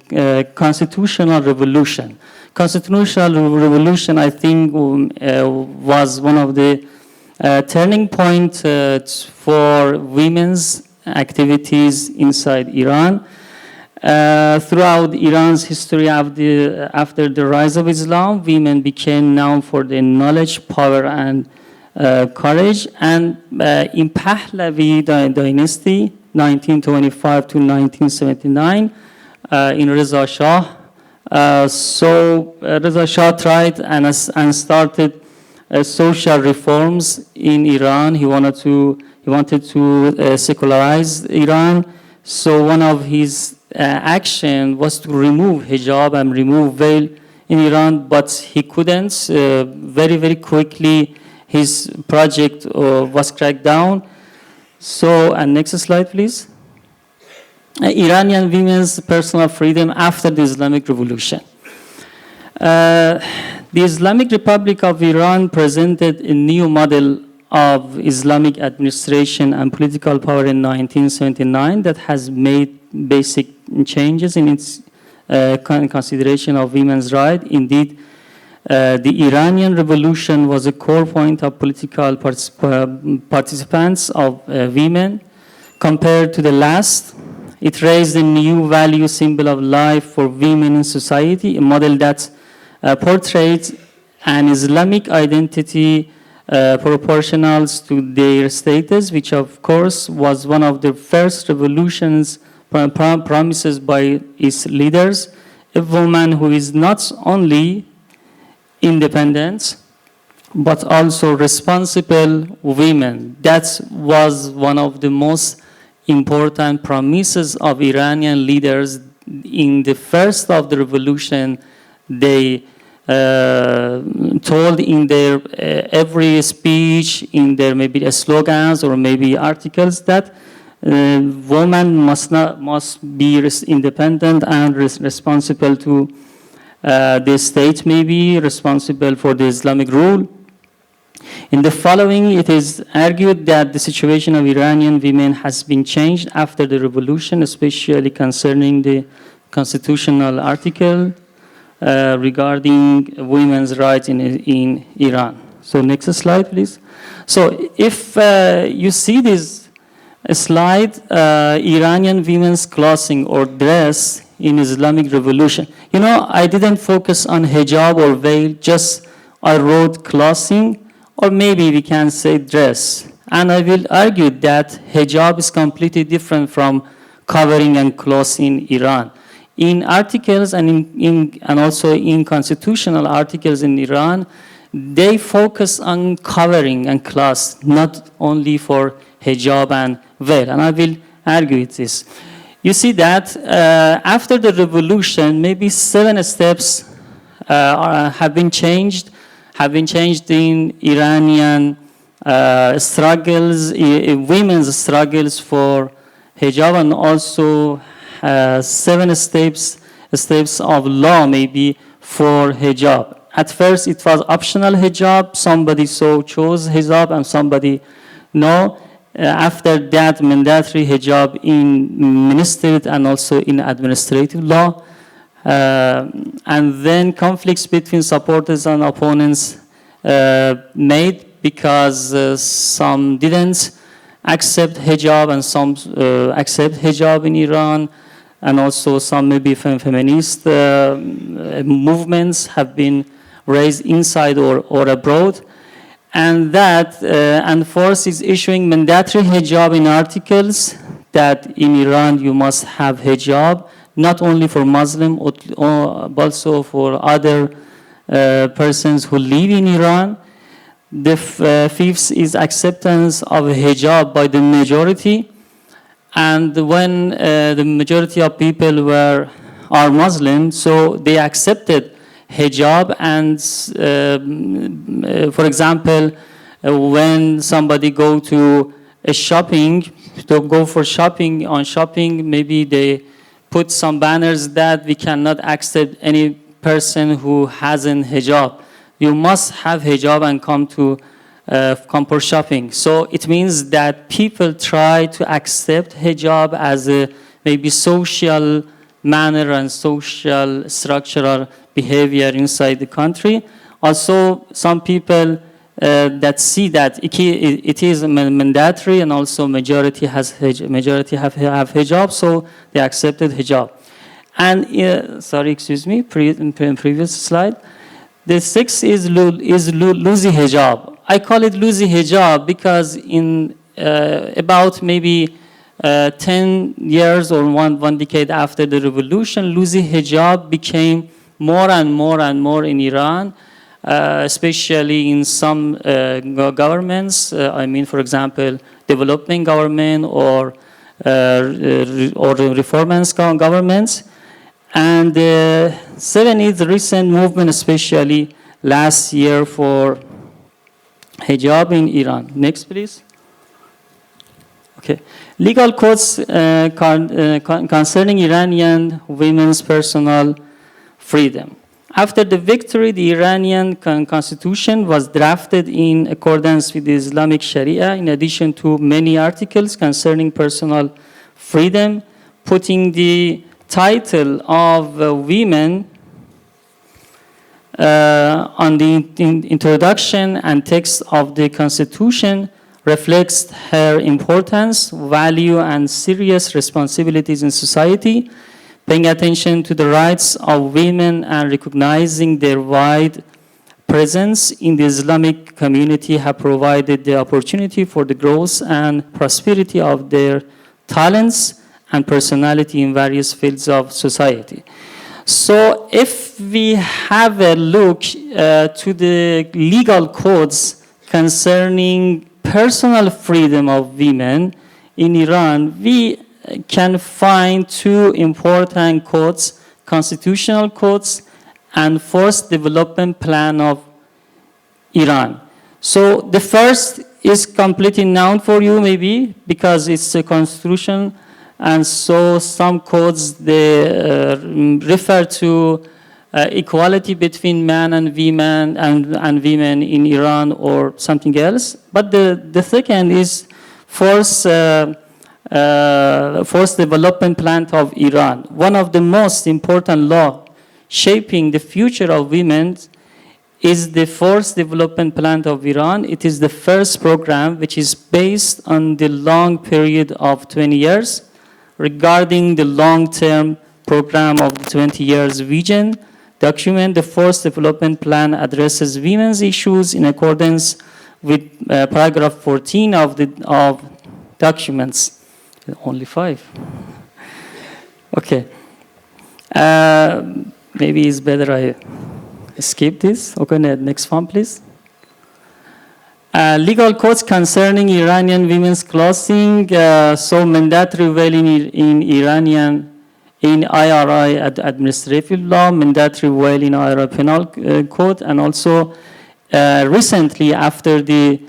constitutional revolution. Constitutional revolution, I think, was one of the turning points for women's activities inside Iran. Throughout Iran's history after the rise of Islam, women became known for their knowledge, power, and courage. And in Pahlavi dynasty, 1925 to 1979, in Reza Shah, Reza Shah tried and started social reforms in Iran. He wanted to secularize Iran. So one of his action was to remove hijab and remove veil in Iran, but he couldn't. Very, very quickly, his project was cracked down. So, and next slide, please. Iranian women's personal freedom after the Islamic Revolution. The Islamic Republic of Iran presented a new model of Islamic administration and political power in 1979 that has made basic changes in its consideration of women's rights. Indeed, the Iranian Revolution was a core point of political participants of women compared to the last. It raised a new value symbol of life for women in society, a model that portrays an Islamic identity proportional to their status, which of course was one of the first revolutions promises by its leaders. A woman who is not only independent, but also responsible women. That was one of the most important promises of Iranian leaders in the first of the revolution. They told in their every speech, in their maybe slogans or maybe articles that women must be independent and responsible to the state, maybe responsible for the Islamic rule. In the following, it is argued that the situation of Iranian women has been changed after the revolution, especially concerning the constitutional article regarding women's rights in Iran. So next slide, please. So if you see this slide, Iranian women's clothing or dress in Islamic revolution. You know, I didn't focus on hijab or veil, just I wrote clothing, or maybe we can say dress. And I will argue that hijab is completely different from covering and clothing in Iran. In articles and also in constitutional articles in Iran, they focus on covering and cloth, not only for hijab and veil. And I will argue with this. You see that after the revolution, maybe 7 steps have been changed in Iranian struggles, women's struggles for hijab, and also 7 steps of law maybe for hijab. At first, it was optional hijab. Somebody so chose hijab, and somebody no. After that, mandatory hijab in ministerial and also in administrative law. And then conflicts between supporters and opponents made because some didn't accept hijab and some accept hijab in Iran. And also some maybe feminist movements have been raised inside or abroad. And that, and force is issuing mandatory hijab in articles that in Iran you must have hijab, not only for Muslim, but also for other persons who live in Iran. The fifth is acceptance of hijab by the majority. And when the majority of people are Muslim, so they accepted hijab, and for example, when somebody go to a shopping, to go for shopping, maybe they put some banners that we cannot accept any person who hasn't hijab. You must have hijab and come for shopping. So it means that people try to accept hijab as a maybe social manner and social structural behavior inside the country. Also, some people that see that it is mandatory, and also majority have hijab, so they accepted hijab. And sorry, excuse me, previous slide. The sixth is loosey hijab. I call it loosey hijab because in about maybe 10 years or one decade after the revolution, loosey hijab became more and more in Iran, especially in some governments. I mean, for example, development government or reformist governments. And seven is the recent movement, especially last year for hijab in Iran. Next, please. Okay. Legal codes concerning Iranian women's personal freedom. After the victory, the Iranian constitution was drafted in accordance with the Islamic Sharia, in addition to many articles concerning personal freedom, putting the title of women on the introduction and text of the constitution reflects her importance, value, and serious responsibilities in society. Paying attention to the rights of women and recognizing their wide presence in the Islamic community have provided the opportunity for the growth and prosperity of their talents and personality in various fields of society. So if we have a look to the legal codes concerning personal freedom of women in Iran, we can find two important codes, constitutional codes and forced development plan of Iran. So the first is completely known for you maybe because it's a constitution, and so some codes they refer to equality between men and women and women in Iran or something else. But the second is forced development plan of Iran. One of the most important law shaping the future of women is the Forced Development Plan of Iran. It is the first program which is based on the long period of 20 years regarding the long-term program of the 20 years vision document. The Forced Development Plan addresses women's issues in accordance with paragraph 14 of the documents. Only 5. Okay. Maybe it's better I skip this. Okay, next one, please. Legal codes concerning Iranian women's clothing. So mandatory veil in IRI administrative law, mandatory veil in IRI penal code, and also recently after the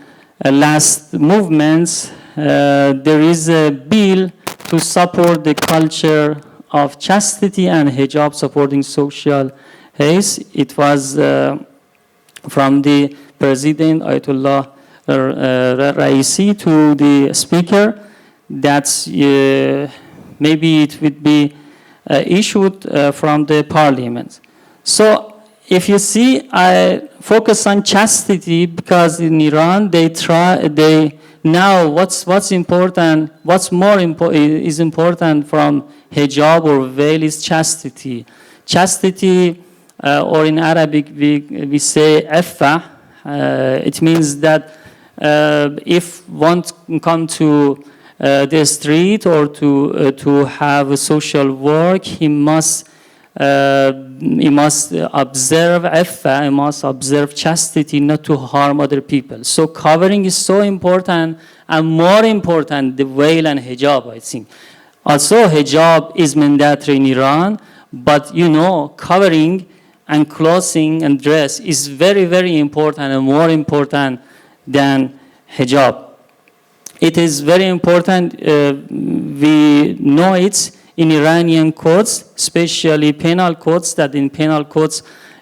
last movements, there is a bill to support the culture of chastity and hijab supporting social haze. It was from the President Ayatollah Raisi to the Speaker that maybe it would be issued from the Parliament. So if you see, I focus on chastity because in Iran now what's important, what's more is important from hijab or veil is chastity. Chastity, or in Arabic we say iffa. It means that if one come to the street or to have a social work, he must observe iffa, he must observe chastity, not to harm other people. So covering is so important, and more important, the veil and hijab, I think. Also, hijab is mandatory in Iran, but you know, covering and clothing and dress is very, very important and more important than hijab. It is very important, we know it in Iranian codes, especially penal codes, that in penal codes,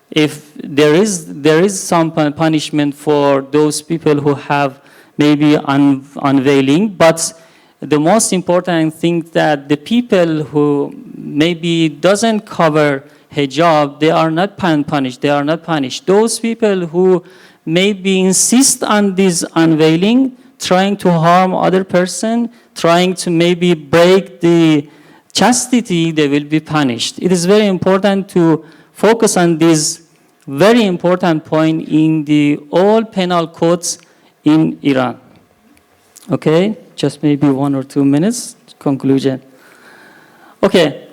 if there is some punishment for those people who have maybe unveiling, but the most important thing that the people who maybe doesn't cover hijab, they are not punished. They are not punished. Those people who maybe insist on this unveiling, trying to harm other person, trying to maybe break the chastity, they will be punished. It is very important to focus on this very important point in the all penal codes in Iran. Okay, just maybe 1 or 2 minutes conclusion. Okay,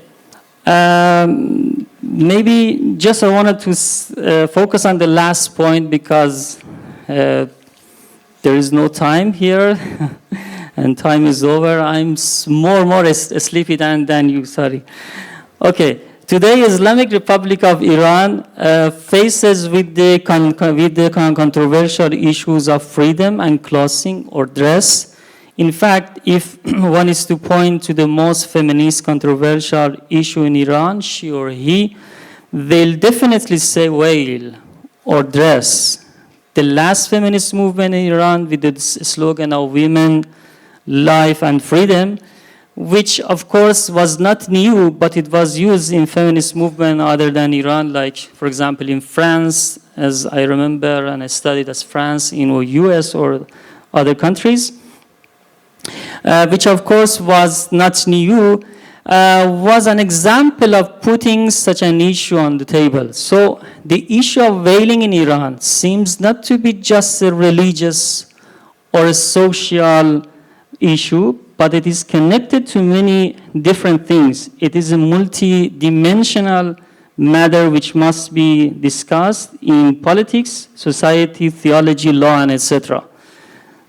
maybe just I wanted to focus on the last point because there is no time here and time is over. I'm more sleepy than you, sorry. Okay, today Islamic Republic of Iran faces with the controversial issues of freedom and clothing or dress. In fact, if one is to point to the most feminist controversial issue in Iran, she or he, they'll definitely say veil or dress. The last feminist movement in Iran with the slogan of women, life and freedom, which of course was not new, but it was used in feminist movement other than Iran, like for example in France, as I remember, and I studied as France, in US or other countries, which of course was not new, was an example of putting such an issue on the table. So the issue of veiling in Iran seems not to be just a religious or a social issue, but it is connected to many different things. It is a multi-dimensional matter which must be discussed in politics, society, theology, law, and etc.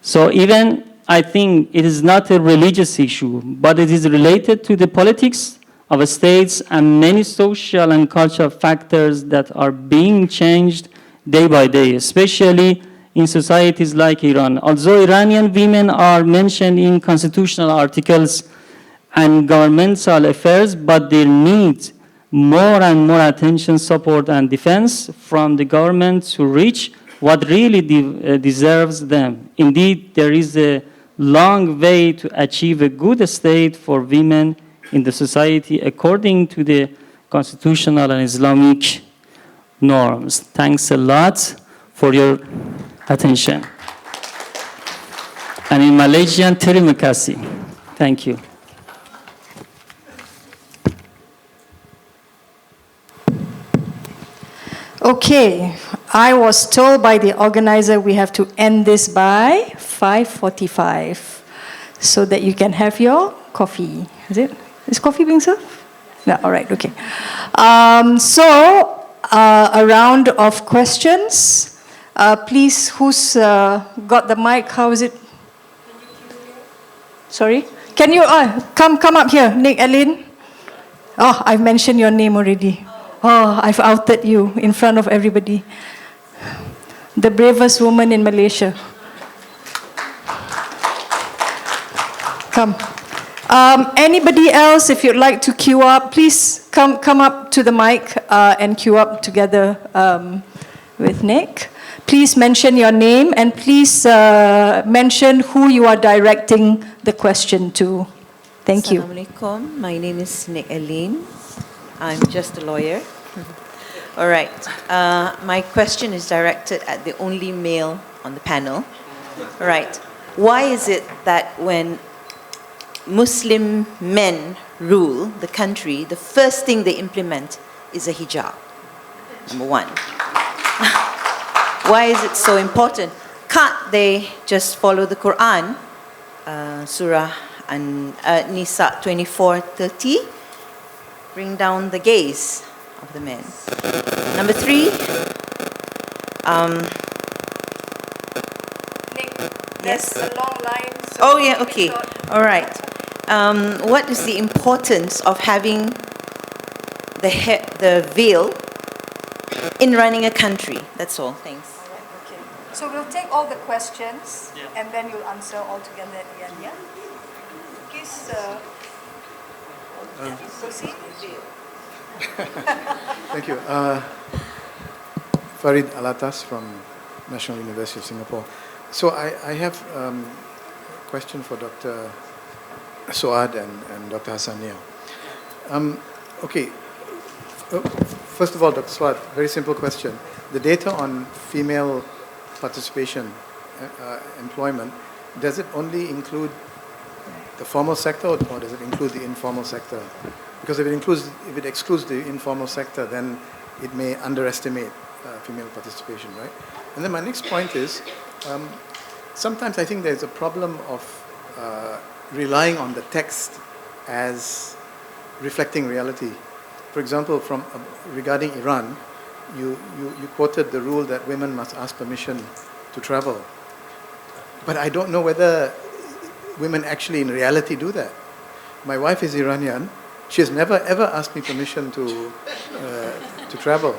So even I think it is not a religious issue, but it is related to the politics of states and many social and cultural factors that are being changed day by day, especially in societies like Iran. Although Iranian women are mentioned in constitutional articles and governmental affairs, but they need more and more attention, support, and defense from the government to reach what really deserves them. Indeed, there is a long way to achieve a good state for women in the society according to the constitutional and Islamic norms. Thanks a lot for your attention. And in Malaysian, terima kasih. Thank you. Okay, I was told by the organizer we have to end this by 5:45 so that you can have your coffee. Is it? Is coffee being served? No, all right, okay. A round of questions. Please, who's got the mic? How is it? Sorry? Can you come up here, Nick, Eileen? Oh, I've mentioned your name already. Oh, I've outed you in front of everybody. The bravest woman in Malaysia. Come. Anybody else, if you'd like to queue up, please come up to the mic and queue up together with Nick. Please mention your name and please mention who you are directing the question to. Thank you. Assalamualaikum. My name is Nick Eileen. I'm just a lawyer. All right. My question is directed at the only male on the panel. All right. Why is it that when Muslim men rule the country, the first thing they implement is a hijab? Number one. Why is it so important? Can't they just follow the Quran, Surah Nisa 24:30? Bring down the gaze of the men. Number three. Nick, yes. a long line. So Oh yeah. Okay. All right. What is the importance of having the veil in running a country? That's all. Thanks. Okay. So we'll take all the questions and then you'll answer all together at the end, yeah? Please proceed. Thank you. Farid Alatas from National University of Singapore. So I have a question for Dr. Soad and Dr. Hassania. Okay. First of all, Dr. Soad, very simple question. The data on female participation, employment, does it only include the formal sector or does it include the informal sector? Because if it excludes the informal sector, then it may underestimate female participation, right? And then my next point is, sometimes I think there's a problem of relying on the text as reflecting reality. For example, regarding Iran, you quoted the rule that women must ask permission to travel. But I don't know whether women actually in reality do that. My wife is Iranian. She has never ever asked me permission to travel.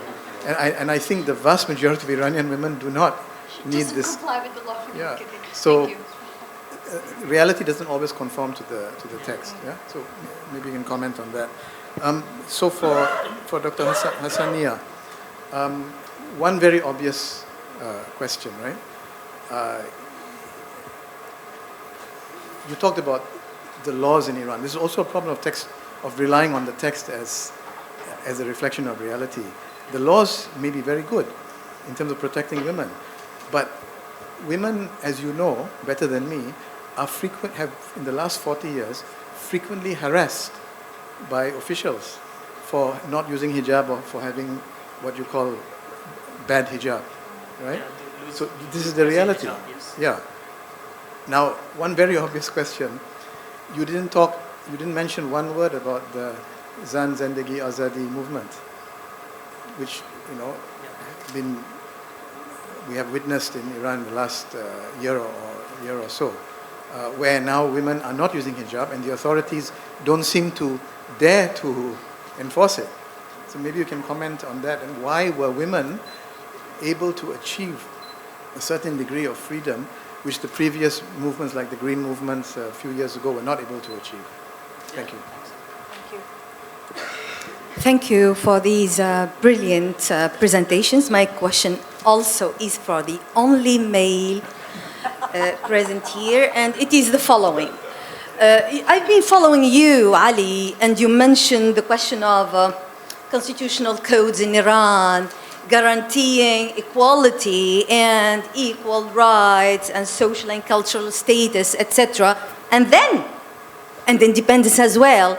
And I think the vast majority of Iranian women do not need this. Comply with the law. Yeah. So reality doesn't always conform to the text. Yeah. So maybe you can comment on that. So for Dr. Hassania, one very obvious question, right? You talked about the laws in Iran. This is also a problem of relying on the text as a reflection of reality. The laws may be very good in terms of protecting women, but women, as you know better than me, have in the last 40 years frequently harassed by officials for not using hijab or for having what you call bad hijab, right? So this is the reality. Yeah. Now, one very obvious question. You didn't mention one word about the Zan Zendegi Azadi movement. which, we have witnessed in Iran the last year or so, where now women are not using hijab and the authorities don't seem to dare to enforce it. So maybe you can comment on that, and why were women able to achieve a certain degree of freedom which the previous movements like the Green movements a few years ago were not able to achieve? Thank you. Thank you for these brilliant presentations. My question also is for the only male present here, and it is the following. I've been following you, Ali, and you mentioned the question of constitutional codes in Iran guaranteeing equality and equal rights and social and cultural status, etc., and independence as well.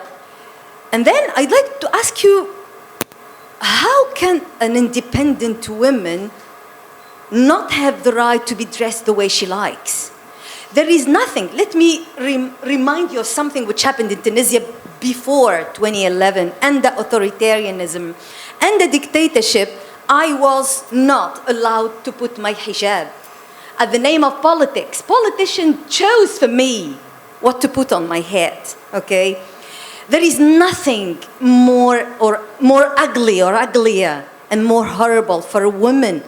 And then I'd like to ask you, how can an independent woman not have the right to be dressed the way she likes? There is nothing. Let me remind you of something which happened in Tunisia before 2011 and the authoritarianism and the dictatorship. I was not allowed to put my hijab. At the name of politics, politicians chose for me what to put on my head, okay? There is nothing more ugly or uglier and more horrible for a woman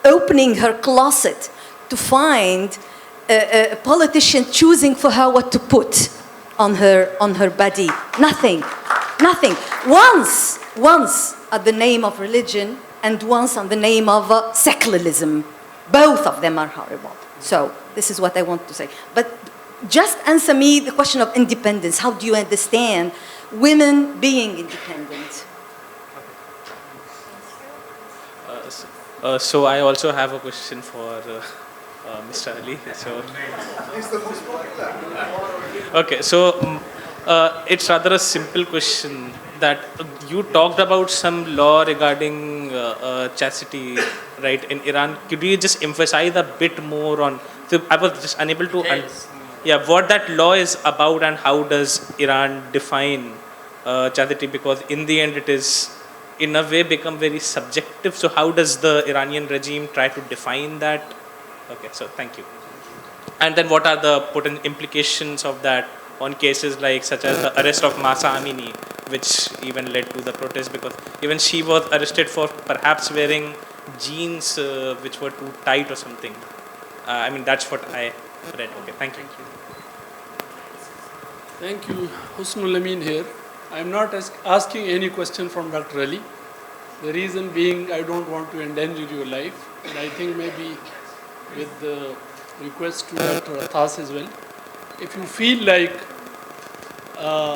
opening her closet to find a politician choosing for her what to put on her body. Nothing. Once at the name of religion and once on the name of secularism. Both of them are horrible. So this is what I want to say. But just answer me the question of independence. How do you understand women being independent? So I also have a question for Mr. Ali. Okay, so it's rather a simple question that you talked about some law regarding chastity, right, in Iran. Could you just emphasize a bit more on? So I was just unable to. What that law is about and how does Iran define chastity? Because in the end, it is in a way become very subjective. So how does the Iranian regime try to define that? Okay, so thank you. And then what are the potent implications of that on cases like such as the arrest of Masa Amini, which even led to the protest, because even she was arrested for perhaps wearing jeans which were too tight or something. I mean, that's what I read. Okay, thank you. Thank you. Husnul Amin here. I am not asking any question from Dr. Ali. The reason being, I don't want to endanger your life. And I think maybe with the request to Dr. Athas as well, if you feel like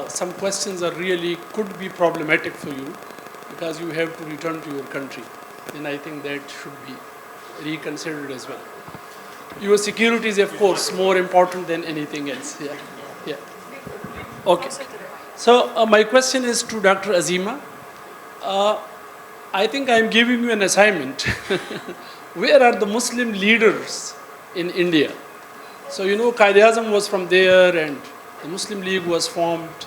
some questions are really could be problematic for you because you have to return to your country, then I think that should be reconsidered as well. Your security is, of course, more important than anything else. Yeah. Okay. So my question is to Dr. Azima. I think I am giving you an assignment. Where are the Muslim leaders in India? So Quaid-e-Azam was from there, and the Muslim League was formed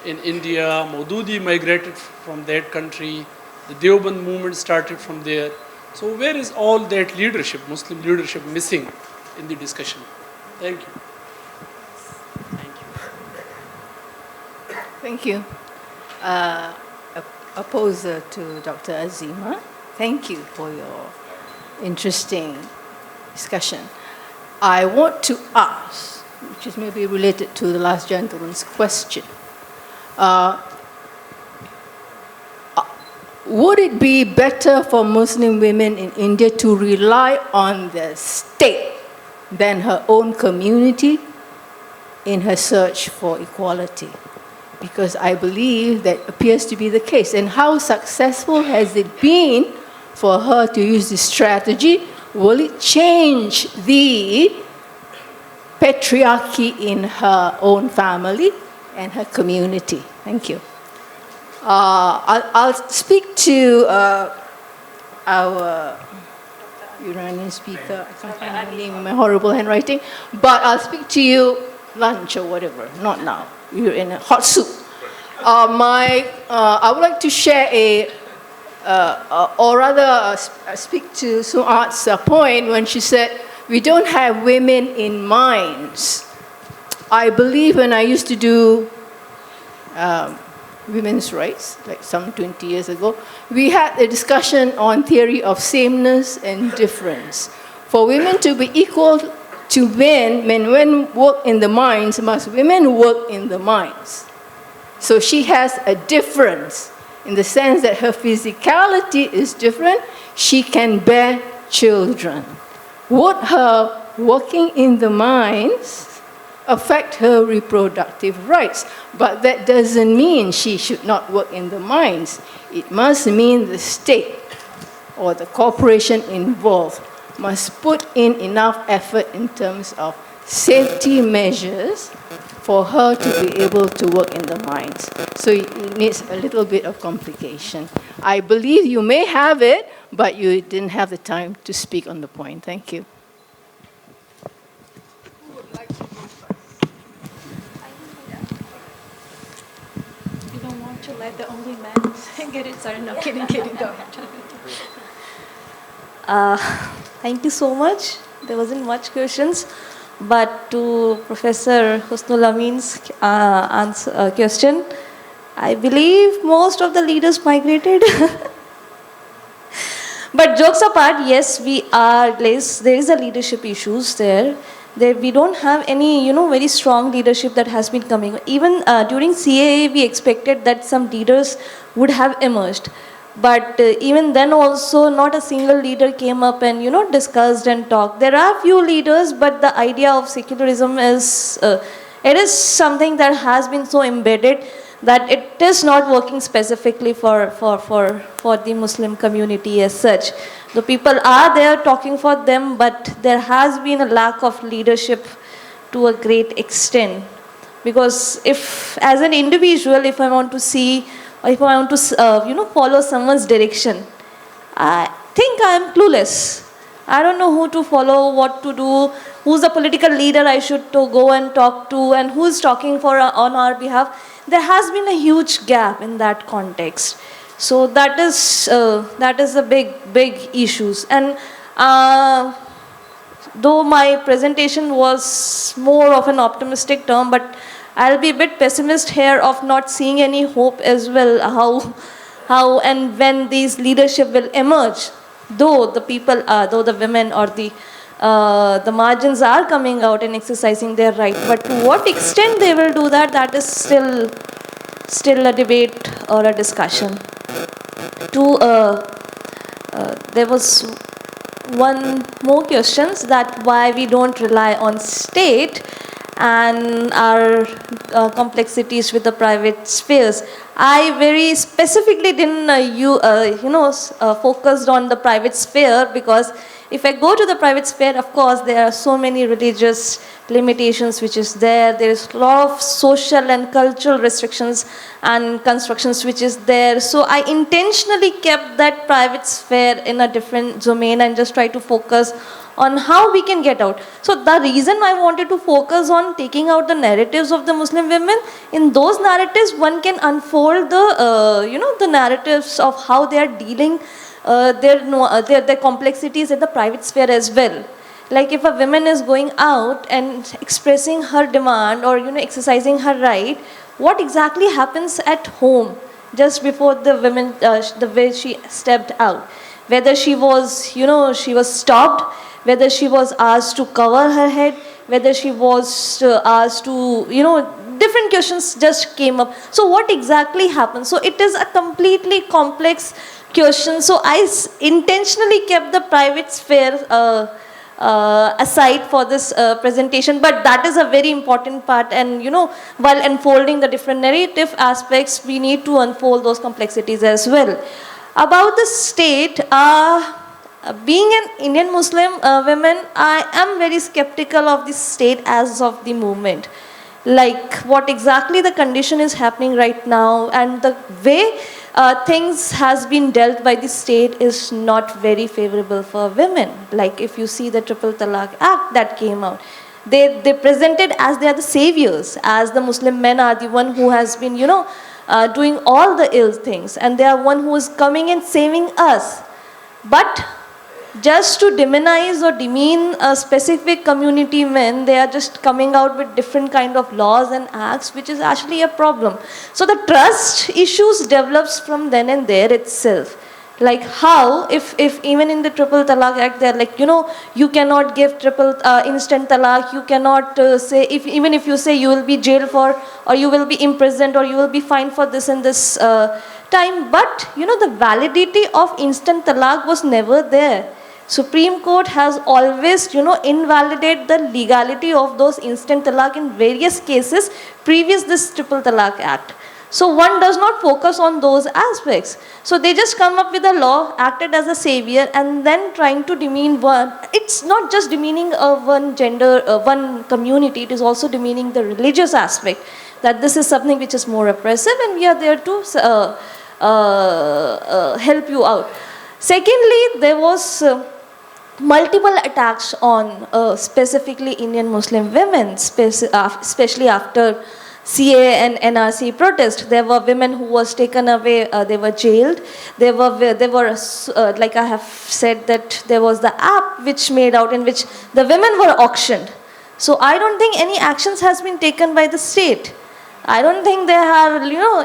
in India. Maududi migrated from that country. The Deoband movement started from there. So where is all that leadership, Muslim leadership, missing in the discussion? Thank you. Thank you. Opposer to Dr. Azima, thank you for your interesting discussion. I want to ask, which is maybe related to the last gentleman's question, would it be better for Muslim women in India to rely on the state than her own community in her search for equality? Because I believe that appears to be the case. And how successful has it been for her to use this strategy? Will it change the patriarchy in her own family and her community? Thank you. I'll speak to our Iranian speaker. I can't find her name in my horrible handwriting. But I'll speak to you lunch or whatever, not now. You're in a hot soup. I would like to share or rather speak to Suat's point when she said, we don't have women in mines. I believe when I used to do women's rights, like some 20 years ago, we had a discussion on theory of sameness and difference. For women to be equal to men work in the mines, must women work in the mines. So she has a difference in the sense that her physicality is different. She can bear children. Would her working in the mines affect her reproductive rights? But that doesn't mean she should not work in the mines. It must mean the state or the corporation involved must put in enough effort in terms of safety measures for her to be able to work in the mines. So it needs a little bit of complication. I believe you may have it, but you didn't have the time to speak on the point. Thank you. You don't want to let the only man get it started? No, kidding, go ahead. Thank you so much. There wasn't much questions, but to Professor Husnul Amin's question, I believe most of the leaders migrated. But jokes apart, yes, there is a leadership issues there. We don't have any, very strong leadership that has been coming. Even during CAA, we expected that some leaders would have emerged. But even then also, not a single leader came up and, discussed and talked. There are few leaders, but the idea of secularism is, it is something that has been so embedded that it is not working specifically for the Muslim community as such. The people are there talking for them, but there has been a lack of leadership to a great extent. Because if, as an individual, if I want to follow someone's direction, I think I am clueless. I don't know who to follow, what to do, who's the political leader I should go and talk to, and who's talking on our behalf. There has been a huge gap in that context. So that is a big issues. And though my presentation was more of an optimistic term, but I'll be a bit pessimist here of not seeing any hope as well, how and when these leadership will emerge. Though the women or the margins are coming out and exercising their right, but to what extent they will do that, that is still a debate or a discussion. There was one more question, that why we don't rely on state and our complexities with the private spheres. I very specifically didn't focused on the private sphere, because if I go to the private sphere, of course, there are so many religious limitations which is there. There is a lot of social and cultural restrictions and constructions which is there. So I intentionally kept that private sphere in a different domain and just try to focus on how we can get out. So the reason I wanted to focus on taking out the narratives of the Muslim women, in those narratives one can unfold the narratives of how they are dealing their complexities in the private sphere as well. Like if a woman is going out and expressing her demand or exercising her right, what exactly happens at home just before the way she stepped out? Whether she was stopped, whether she was asked to cover her head, whether she was asked to, different questions just came up. So what exactly happened? So it is a completely complex question. So I intentionally kept the private sphere aside for this presentation, but that is a very important part, and while unfolding the different narrative aspects, we need to unfold those complexities as well. About the state, being an Indian Muslim woman, I am very skeptical of the state as of the moment. Like what exactly the condition is happening right now, and the way things has been dealt by the state is not very favorable for women. Like if you see the Triple Talaq Act that came out, they presented as they are the saviors, as the Muslim men are the one who has been, doing all the ill things, and they are one who is coming and saving us. But just to demonize or demean a specific community men, they are just coming out with different kind of laws and acts, which is actually a problem. So the trust issues develops from then and there itself. Like how, if even in the Triple Talaq Act, they're like, you cannot give instant talaq, you cannot say, even if you say you will be jailed for, or you will be imprisoned, or you will be fined for this and this time, but the validity of instant talaq was never there. Supreme Court has always, invalidated the legality of those instant talaq in various cases previous this Triple Talaq Act. So one does not focus on those aspects. So they just come up with a law, acted as a savior, and then trying to demean one. It's not just demeaning one gender, one community, it is also demeaning the religious aspect, that this is something which is more oppressive and we are there to help you out. Secondly, there was multiple attacks on specifically Indian Muslim women, especially after CA and NRC protest. There were women who was taken away, they were jailed. There were like I have said, that there was the app which made out in which the women were auctioned. So I don't think any actions has been taken by the state. I don't think they have,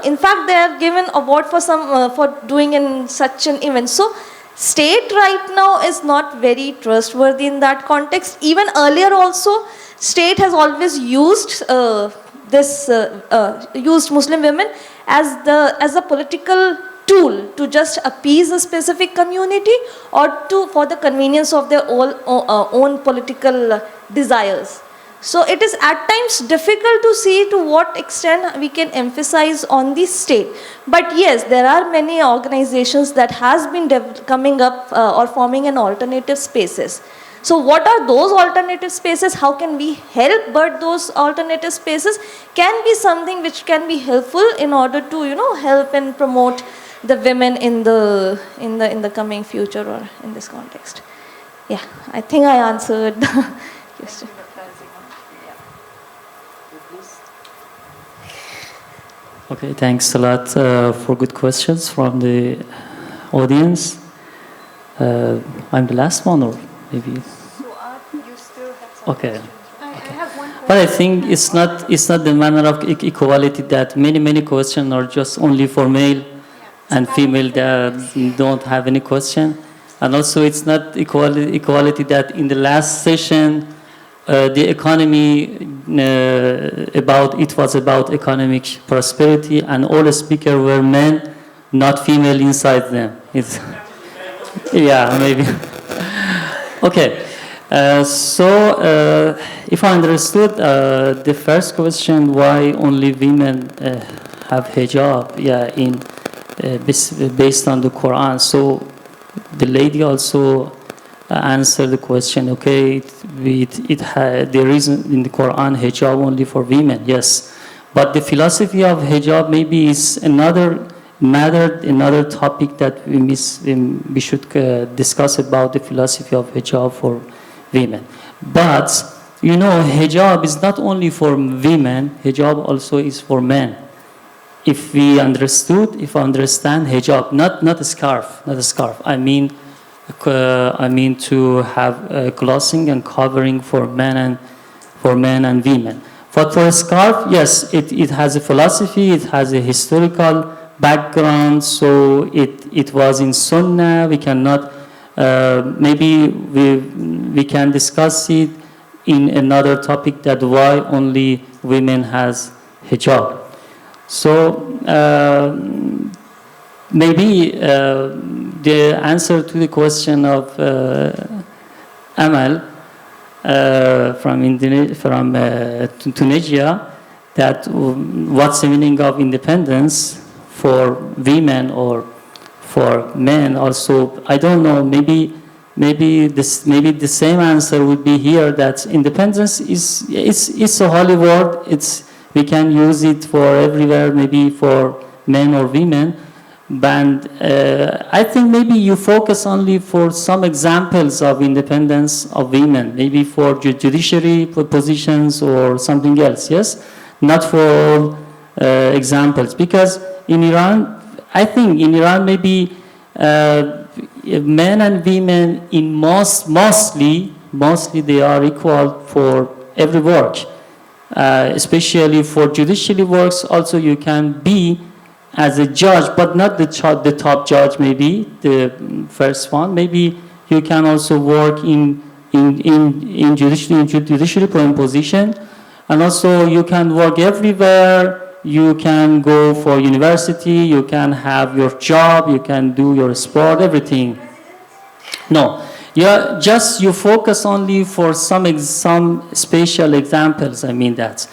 in fact they have given award for for doing in such an event. So state right now is not very trustworthy in that context. Even earlier also, state has always used used Muslim women as a political tool to just appease a specific community or for the convenience of their own political desires. So it is at times difficult to see to what extent we can emphasize on the state. But yes, there are many organizations that has been coming up or forming an alternative spaces. So what are those alternative spaces? How can we help birth those alternative spaces? Can be something which can be helpful in order to help and promote the women in the coming future or in this context. Yeah, I think I answered the question. Okay, thanks a lot for good questions from the audience. I'm the last one, or maybe? You still have some Okay. I have one question. But I think it's not the manner of equality that many questions are just only for male and female that don't have any question. And also it's not equality that in the last session the economy was about economic prosperity, and all the speakers were men, not female inside them. Yeah, maybe. Okay. So if I understood the first question, why only women have hijab? Yeah, based on the Quran. So the lady also answer the question, okay, there is in the Quran hijab only for women, yes. But the philosophy of hijab maybe is another matter, another topic that we should discuss about the philosophy of hijab for women. But, hijab is not only for women, hijab also is for men. If I understand hijab, not a scarf, I mean to have clothing and covering for men and women. But for a scarf, yes, it has a philosophy, it has a historical background, so it was in Sunnah. We cannot, maybe we can discuss it in another topic, that why only women has hijab. So maybe the answer to the question of Amal from Tunisia, that what's the meaning of independence for women or for men also, I don't know, maybe the same answer would be here, that independence is a holy word. We can use it for everywhere, maybe for men or women. But I think maybe you focus only for some examples of independence of women, maybe for judiciary positions or something else, yes? Not for all examples. Because in Iran, I think in Iran maybe men and women in mostly they are equal for every work, especially for judiciary works. Also, you can be as a judge, but not the top judge, maybe the first one. Maybe you can also work in judiciary position, and also you can work everywhere. You can go for university, you can have your job, you can do your sport, everything. No, you focus only for some special examples. I mean that's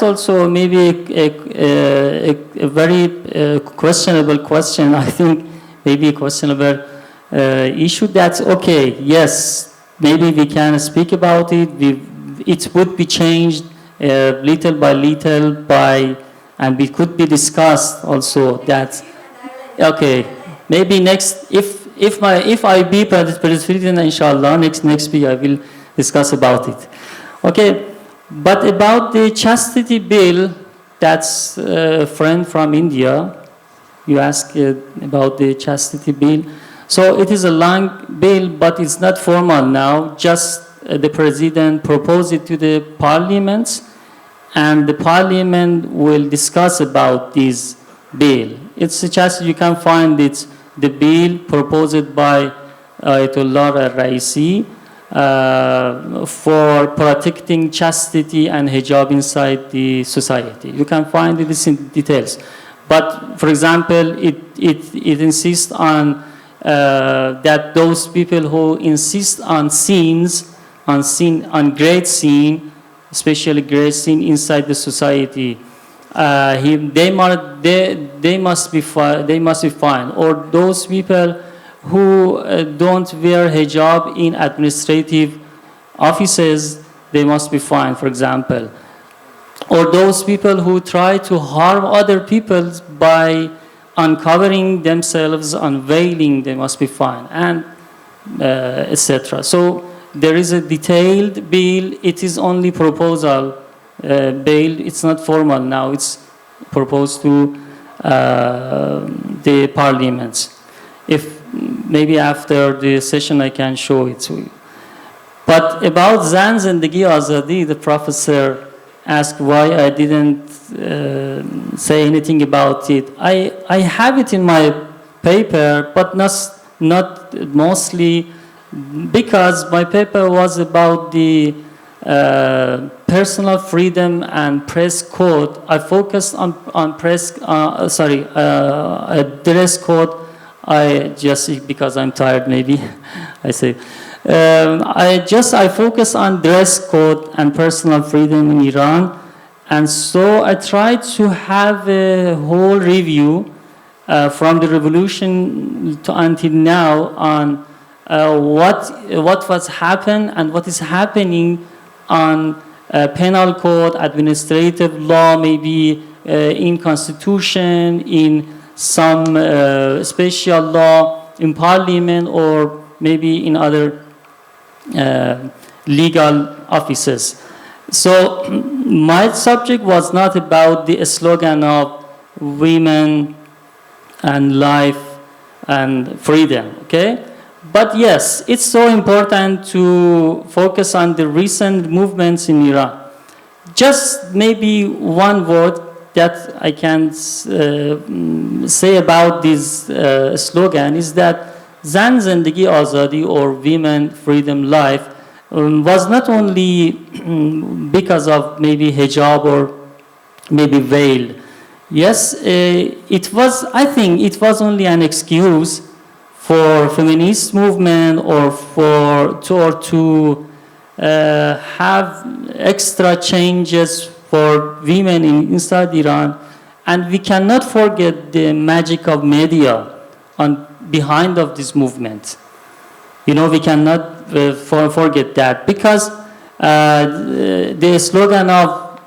also maybe a very questionable question. I think maybe a questionable issue. That's okay. Yes, maybe we can speak about it. It would be changed little by little and it could be discussed also. That okay. Maybe next if I be president, inshallah, next week I will discuss about it. Okay. But about the chastity bill, that's a friend from India. You asked about the chastity bill. So it is a long bill, but it's not formal now. Just the president proposed it to the parliament, and the parliament will discuss about this bill. It's a chastity. You can find it, the bill proposed by Ayatollah al-Raisi. For protecting chastity and hijab inside the society. You can find this in details. But for example, it insists on that those people who insist on great sin, especially great sin inside the society, they must be fined. Or those people who don't wear hijab in administrative offices, they must be fined, for example. Or those people who try to harm other people by uncovering themselves, unveiling, they must be fined, and etc. So there is a detailed bill. It is only proposal bill. It's not formal now. It's proposed to the parliaments. If maybe after the session I can show it to you. But about Zan Zindagi Azadi, the professor asked why I didn't say anything about it. I have it in my paper, but not mostly because my paper was about the personal freedom and press code. I focused on dress code. Because I'm tired, maybe I say. I focus on dress code and personal freedom in Iran, and so I tried to have a whole review from the revolution until now on what was happened and what is happening on penal code, administrative law, maybe in constitution, in some special law in parliament, or maybe in other legal offices. So my subject was not about the slogan of women and life and freedom, okay? But yes, it's so important to focus on the recent movements in Iran. Just maybe one word that I can say about this slogan is that Zan Zindagi Azadi, or women, freedom, life, was not only because of maybe hijab or maybe veil. Yes, I think it was only an excuse for feminist movement or to have extra changes for women inside Iran. And we cannot forget the magic of media behind of this movement. You know, we cannot forget that, because the slogan of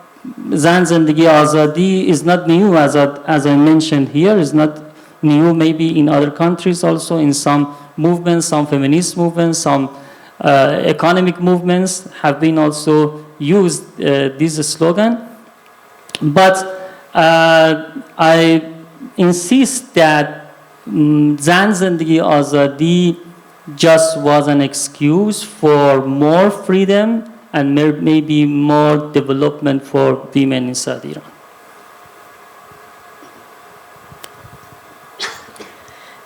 Zan Zindagi Azadi is not new, as I mentioned here, is not new maybe in other countries also, in some movements, some feminist movements, some economic movements have been also used this slogan. But I insist that Zan Zindagi Azadi just was an excuse for more freedom and maybe more development for women inside Iran.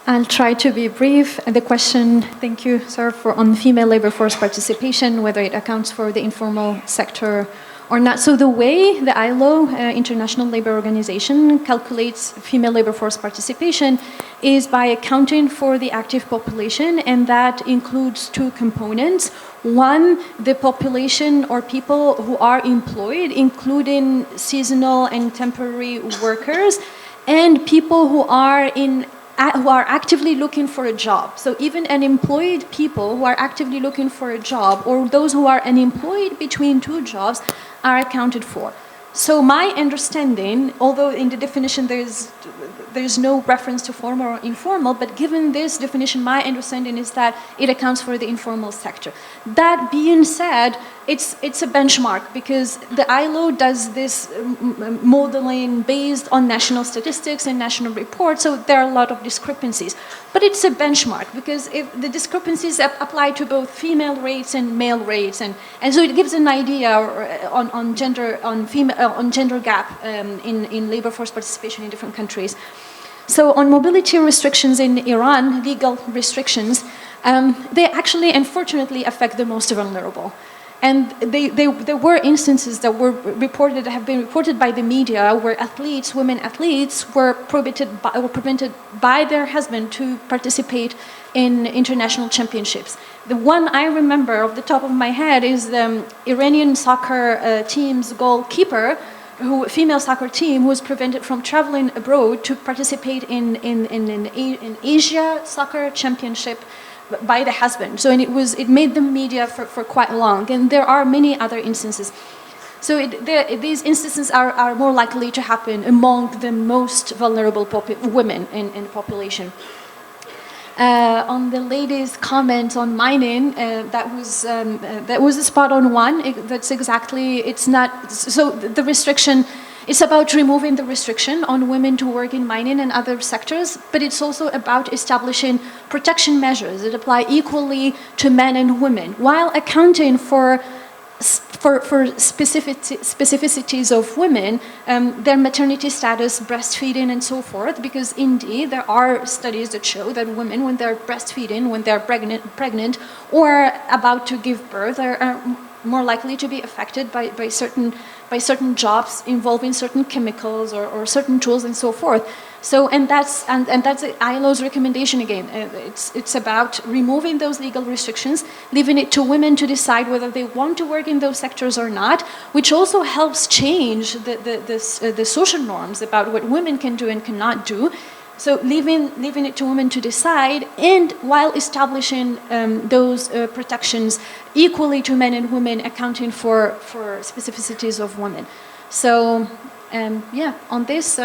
I'll try to be brief. The question, thank you, sir, on female labor force participation, whether it accounts for the informal sector or not. So the way the ILO, International Labor Organization, calculates female labor force participation is by accounting for the active population, and that includes two components. One, the population or people who are employed, including seasonal and temporary workers, and people who are actively looking for a job. So even unemployed people who are actively looking for a job, or those who are unemployed between two jobs, are accounted for. So my understanding, although in the definition there's no reference to formal or informal, but given this definition, my understanding is that it accounts for the informal sector. That being said, it's a benchmark, because the ILO does this modeling based on national statistics and national reports, so there are a lot of discrepancies. But it's a benchmark, because if the discrepancies apply to both female rates and male rates, and so it gives an idea on gender gap in labor force participation in different countries. So on mobility restrictions in Iran, legal restrictions, they actually, unfortunately, affect the most vulnerable. And there were instances that have been reported by the media, where women athletes, were prevented by their husband to participate in international championships. The one I remember off the top of my head is the Iranian soccer team's goalkeeper, female soccer team, who was prevented from traveling abroad to participate in Asia soccer championship by the husband. So it made the media for quite long, and there are many other instances. So these instances are more likely to happen among the most vulnerable women in the population. On the lady's comment on mining, that was a spot on one. That's exactly, it's not, so the restriction, it's about removing the restriction on women to work in mining and other sectors, but it's also about establishing protection measures that apply equally to men and women, while accounting for specificities of women, their maternity status, breastfeeding, and so forth, because indeed there are studies that show that women, when they're breastfeeding, when they're pregnant or about to give birth, are more likely to be affected by certain jobs involving certain chemicals or certain tools and so forth. So, and that's ILO's recommendation again. It's about removing those legal restrictions, leaving it to women to decide whether they want to work in those sectors or not, which also helps change the social norms about what women can do and cannot do. So leaving it to women to decide, and while establishing those protections equally to men and women, accounting for specificities of women. So on this,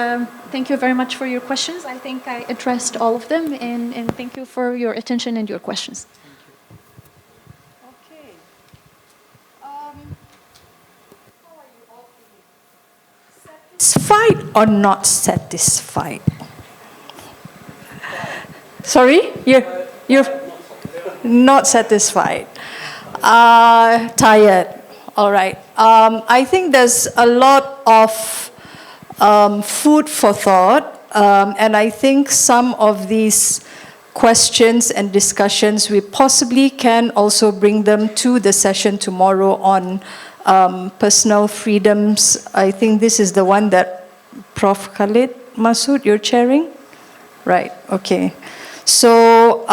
thank you very much for your questions. I think I addressed all of them, and thank you for your attention and your questions. Okay. How are you all feeling? Satisfied or not satisfied? Sorry? You're not satisfied. Tired. All right. I think there's a lot of food for thought, and I think some of these questions and discussions, we possibly can also bring them to the session tomorrow on personal freedoms. I think this is the one that Prof. Khalid Masood, you're chairing? Right, okay. So,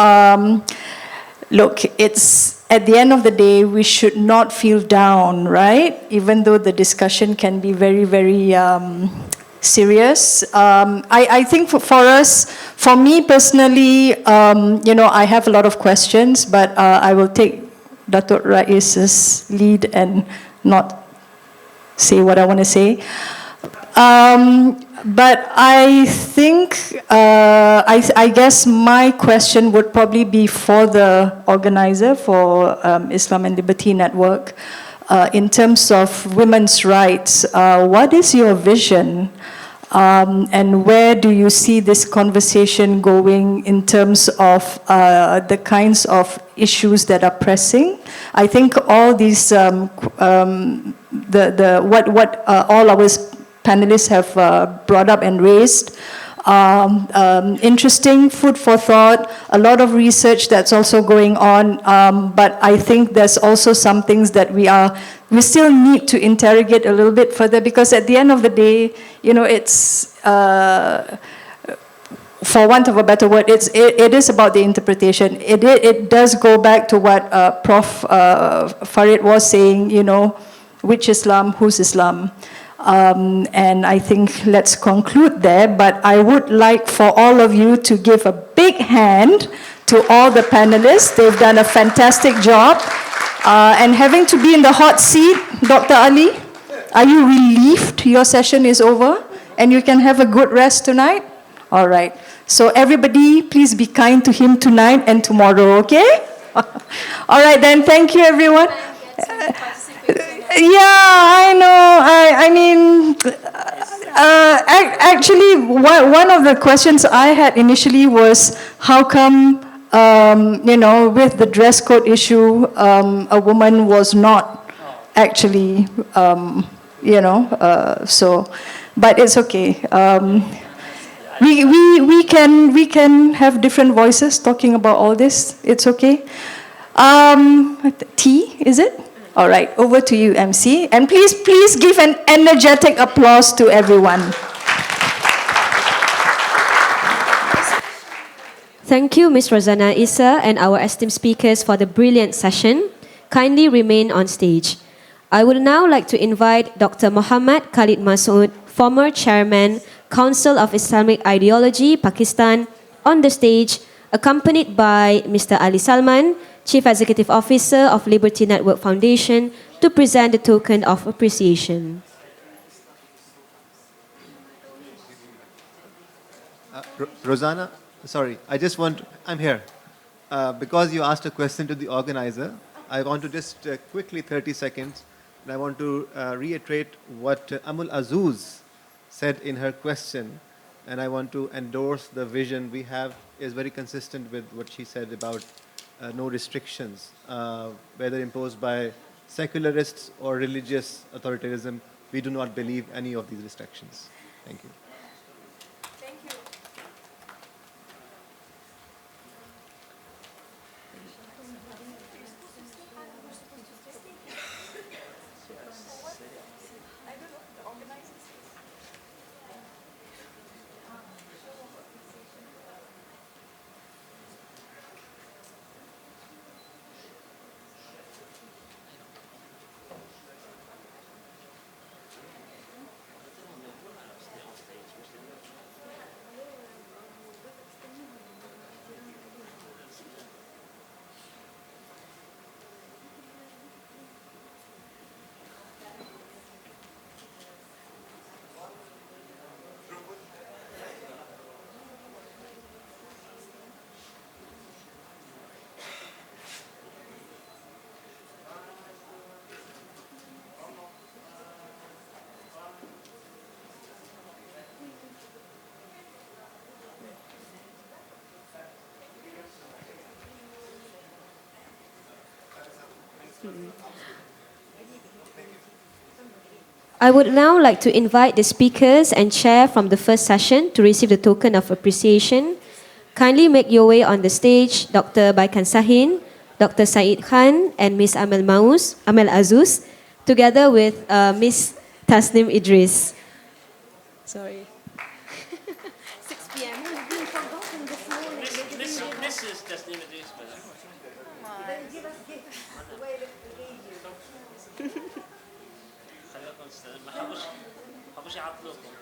look, it's at the end of the day, we should not feel down, right? Even though the discussion can be very, very serious. I think for us, for me personally, I have a lot of questions, but I will take Dato' Rais's lead and not say what I want to say. But I think, I guess my question would probably be for the organizer, for Islam and Liberty Network, in terms of women's rights. What is your vision And where do you see this conversation going in terms of the kinds of issues that are pressing? I think all these, what all our panelists have brought up and raised, interesting, food for thought, a lot of research that's also going on, but I think there's also some things that we still need to interrogate a little bit further, because at the end of the day, you know, it's, for want of a better word, it is about the interpretation. It does go back to what Prof. Farid was saying, you know, which Islam, whose Islam? And I think let's conclude there, but I would like for all of you to give a big hand to all the panelists. They've done a fantastic job. And having to be in the hot seat, Dr. Ali, are you relieved your session is over and you can have a good rest tonight? All right. So everybody, please be kind to him tonight and tomorrow, okay? All right then, thank you everyone. Yeah, I know. I mean, actually, one of the questions I had initially was, how come, you know, with the dress code issue, a woman was not actually, you know, so, but it's okay. We can have different voices talking about all this. It's okay. T, is it? All right, over to you, MC. And please give an energetic applause to everyone. Thank you, Ms. Rozana Issa, and our esteemed speakers for the brilliant session. Kindly remain on stage. I would now like to invite Dr. Muhammad Khalid Masood, former Chairman, Council of Islamic Ideology, Pakistan, on the stage, accompanied by Mr. Ali Salman, Chief Executive Officer of Liberty Network Foundation, to present the token of appreciation. Rosanna, sorry, I just want, I'm here. Because you asked a question to the organizer, I want to just quickly, 30 seconds, and I want to reiterate what Amul Azuz said in her question, and I want to endorse the vision we have is very consistent with what she said about no restrictions, whether imposed by secularists or religious authoritarianism. We do not believe any of these restrictions. Thank you. I would now like to invite the speakers and chair from the first session to receive the token of appreciation. Kindly make your way on the stage, Dr. Baikan Sahin, Dr. Said Khan, and Ms. Amel Azuz, together with Ms. Tasnim Idris. Sorry. 6 p.m. has been forgotten this morning. This is Tasnim Idris. Give us gifts. The way that we lead you. ما حبوش يعطلوكم.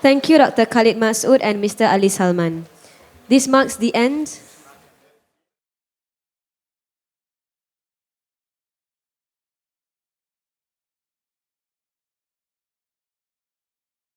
Thank you, Dr. Khalid Masood and Mr. Ali Salman. This marks the end